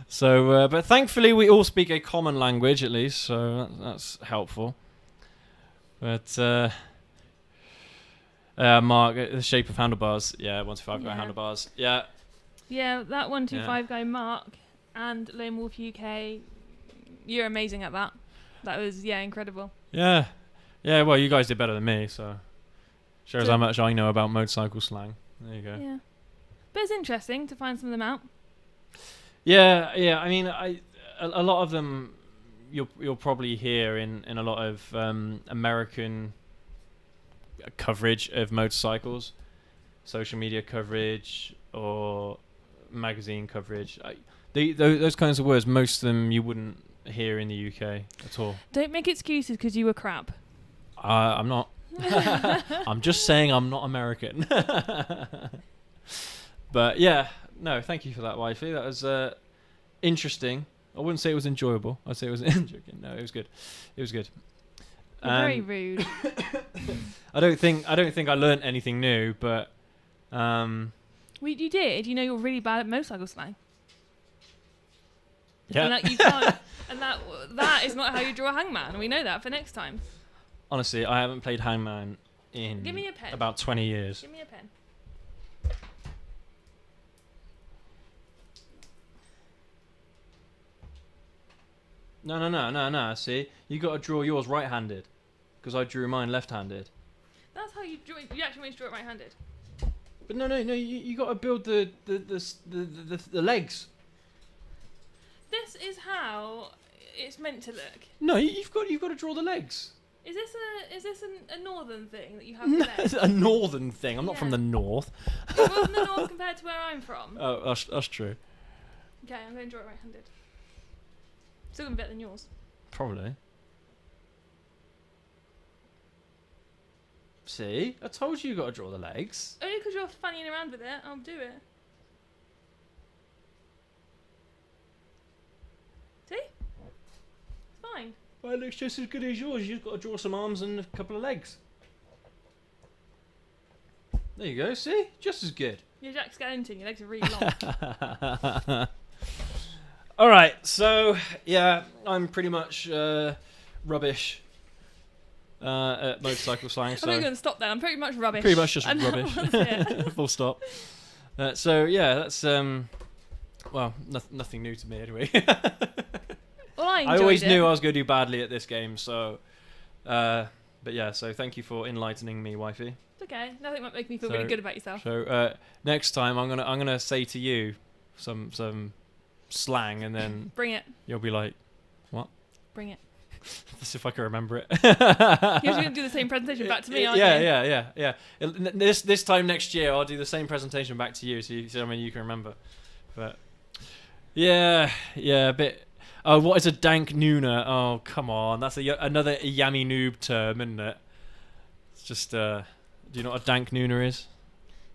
So, but thankfully we all speak a common language at least, so that's helpful. But, Mark, the shape of handlebars. Yeah, 1 to 5 got handlebars. Yeah. Yeah, that 125 guy Mark and Lone Wolf UK, you're amazing at that. That was incredible. Yeah. Yeah, well, you guys did better than me, so shows how much I know about motorcycle slang. There you go. Yeah. But it's interesting to find some of them out. Yeah. I mean, a lot of them you'll probably hear in a lot of American coverage of motorcycles, social media coverage or magazine coverage. Those kinds of words, most of them you wouldn't hear in the UK at all. Don't make excuses because you were crap. I'm not. I'm just saying I'm not American. But yeah, no, thank you for that, wifey. That was interesting. I wouldn't say it was enjoyable. I'd say it was interesting. No, it was good. It was good. You're very rude. I don't think I learnt anything new, but You did. You know you're really bad at motorcycle slang. yeah. And that you can't. And that is not how you draw a hangman. We know that for next time. Honestly, I haven't played Hangman in Give me a pen. about 20 years. Give me a pen. No. See, you got to draw yours right-handed, because I drew mine left-handed. That's how you draw. You actually want to draw it right-handed. But no. You got to build the legs. This is how it's meant to look. No, you've got to draw the legs. Is this a northern thing that you have legs? A northern thing. I'm not from the north. You're from the north compared to where I'm from. Oh, that's true. Okay, I'm going to draw it right-handed. Still going to be better than yours. Probably. See, I told you got to draw the legs. Only because you're fannying around with it, I'll do it. See? It's fine. Well, it looks just as good as yours. You've got to draw some arms and a couple of legs. There you go. See, just as good. You're Jack Skellington. Your legs are really long. All right, so yeah, I'm pretty much rubbish at motorcycle slang. So I'm not going to stop there. I'm pretty much rubbish. pretty much just And rubbish. that was it. Full stop. So yeah, that's well, nothing new to me anyway. Well, I I always enjoyed it. knew I was going to do badly at this game, so but yeah, so thank you for enlightening me, wifey. It's okay. Nothing might make me feel So- really good about yourself. So next time I'm gonna say to you some slang, and then Bring it. you'll be like, Bring it. let's see if I can remember it. You're just going to do the same presentation back to me, aren't you? Yeah. This time next year, I'll do the same presentation back to you, so you can remember. But yeah, a bit. Oh, what is a dank nooner? Oh, come on, that's another yummy noob term, isn't it? It's just. Do you know what a dank nooner is?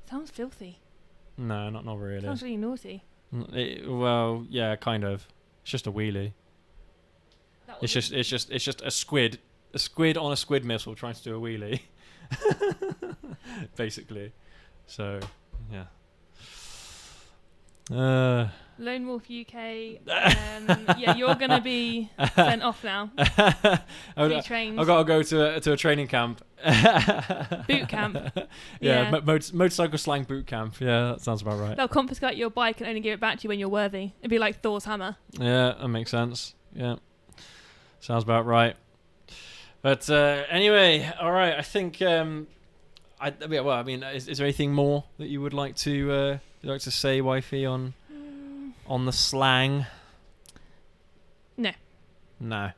Sounds filthy. No, not really. Sounds really naughty. Well, yeah, kind of. It's just a wheelie. That It's wasn't- just a squid on a squid missile trying to do a wheelie, basically. So yeah. Lone Wolf UK. Yeah, you're going to be sent off now. Be trained. I've got to go to a training camp. Boot camp. Yeah, motorcycle slang boot camp. Yeah, that sounds about right. They'll confiscate your bike and only give it back to you when you're worthy. It'd be like Thor's hammer. Yeah, that makes sense. Yeah, sounds about right. But anyway, all right. I think is there anything more that you would like to say, wifey, on the slang? No.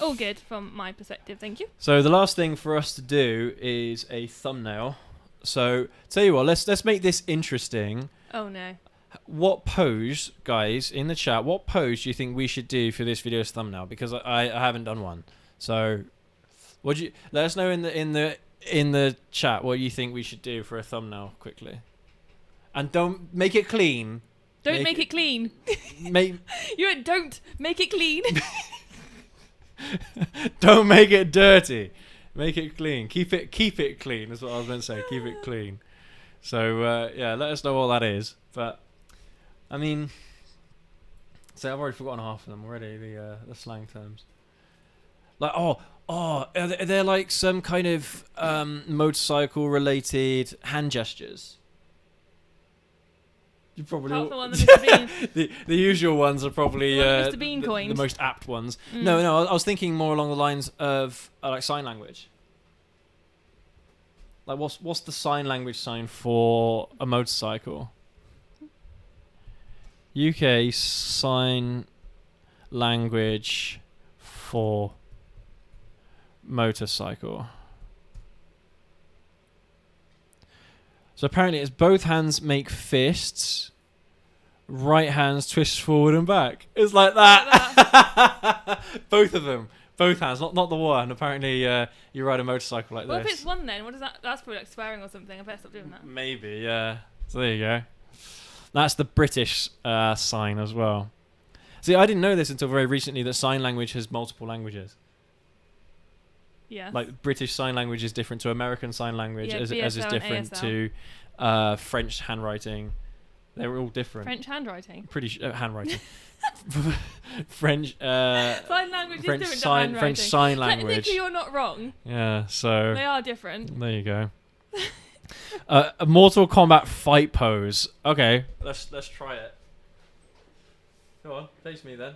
All good from my perspective, thank you. So the last thing for us to do is a thumbnail. So tell you what, let's make this interesting. Oh no. What pose, guys, in the chat? What pose do you think we should do for this video's thumbnail? Because I haven't done one. So, let us know in the chat what you think we should do for a thumbnail quickly, and don't make it clean. Don't make it clean. Make You went, don't make it clean. don't make it dirty. Make it clean. Keep it clean. That's what I was meant to say. Keep it clean. So yeah, let us know what that is. But I mean, so I've already forgotten half of them already. The slang terms. Like are they like some kind of motorcycle related hand gestures? You probably Apart from one of Mr. Bean. the usual ones are probably One of Mr. Bean the coins. most apt ones. Mm. No, I was thinking more along the lines of like sign language. Like what's the sign language sign for a motorcycle? UK sign language for motorcycle. So apparently it's both hands make fists, right hands twist forward and back. It's like that. Both of them. Both hands, not the one. Apparently you ride a motorcycle like Well, this. if it's one then, what does that? That's probably like swearing or something. I better stop doing that. Maybe, yeah. So there you go. That's the British sign as well. See, I didn't know this until very recently that sign language has multiple languages. Yeah. Like British Sign Language is different to American Sign Language, Yeah, as is BSL and different ASL. to French handwriting. They're all different. French handwriting. Pretty handwriting. French. Sign language French is different sign. to handwriting. French Sign Language. Technically, you're not wrong. Yeah. So They are different. there you go. A Mortal Kombat fight pose. Okay, let's try it. Go on, face me then.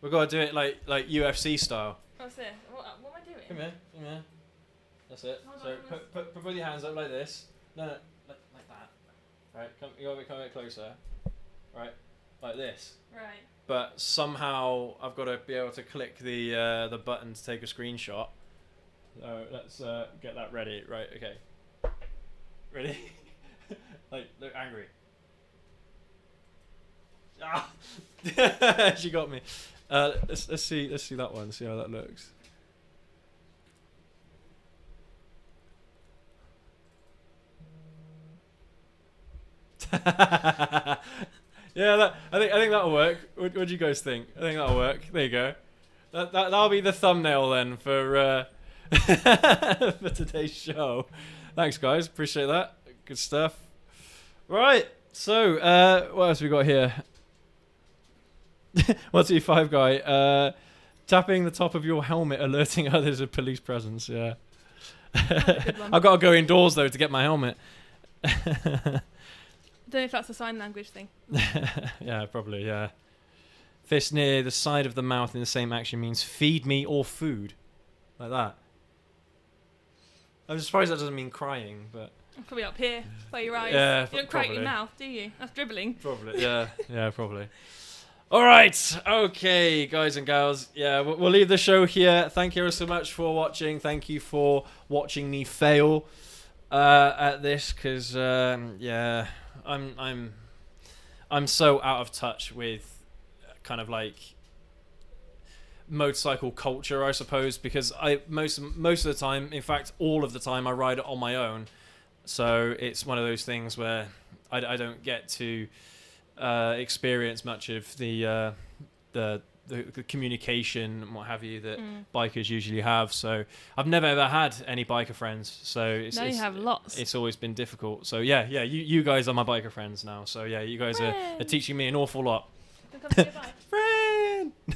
We've got to do it like UFC style. What's this? What am I doing? Come here. That's it. Hold on, So I'm put both your hands up like this. No, like that. Right, you gotta come a bit closer. Right, like this. Right. But somehow I've got to be able to click the button to take a screenshot. So let's get that ready. Right, okay. Ready? Like, look angry. Ah! She got me. Let's see that one. See how that looks. Yeah, I think that'll work. What do you guys think? I think that'll work. There you go. That'll be the thumbnail then for for today's show. Thanks, guys. Appreciate that. Good stuff. Right. So, what else we got here? 125 guy. Tapping the top of your helmet, alerting others of police presence. Yeah. I've got to go indoors though to get my helmet. I don't know if that's a sign language thing. Yeah, probably. Yeah. Fist near the side of the mouth in the same action means feed me or food, like that. I'm surprised that doesn't mean crying, but Probably up here, by your eyes. Yeah, You don't cry at probably. your mouth, do you? That's dribbling. probably. Yeah, probably. All right, okay, guys and gals. Yeah, we'll leave the show here. Thank you so much for watching. Thank you for watching me fail at this, because yeah, I'm so out of touch with kind of like motorcycle culture, I suppose, because I most of the time, in fact all of the time, I ride it on my own. So it's one of those things where I don't get to experience much of the communication and what have you that bikers usually have. So I've never ever had any biker friends. So you have lots. It's always been difficult. So yeah, you guys are my biker friends now. So yeah, you guys are teaching me an awful lot. Don't come say bye.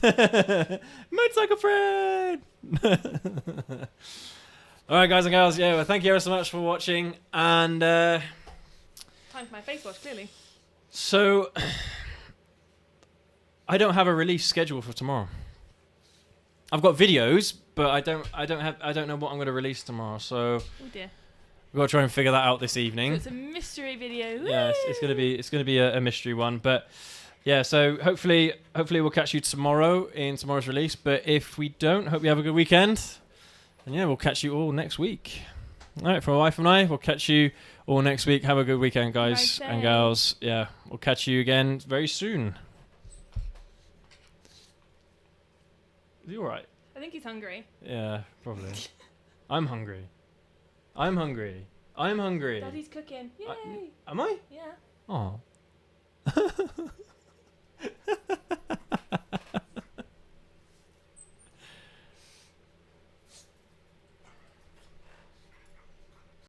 Friend, motorcycle friend. All right, guys and gals. Yeah, well, thank you ever so much for watching. And Time for my face wash, clearly. so I don't have a release schedule for tomorrow. I've got videos, but I don't know what I'm going to release tomorrow. So Oh dear. we've got to try and figure that out this So evening. it's a mystery video. Yeah, it's gonna be a mystery one, but yeah. So hopefully we'll catch you tomorrow in tomorrow's release. But if we don't, hope you have a good weekend, and yeah, we'll catch you all next week. All right, from my wife and I, we'll catch you all next week. Have a good weekend, guys Right and day. gals. Yeah, we'll catch you again very soon. Is he all right? I think he's hungry. Yeah, probably. I'm hungry. I'm hungry. Daddy's cooking. Yay. Am I? Yeah. Oh.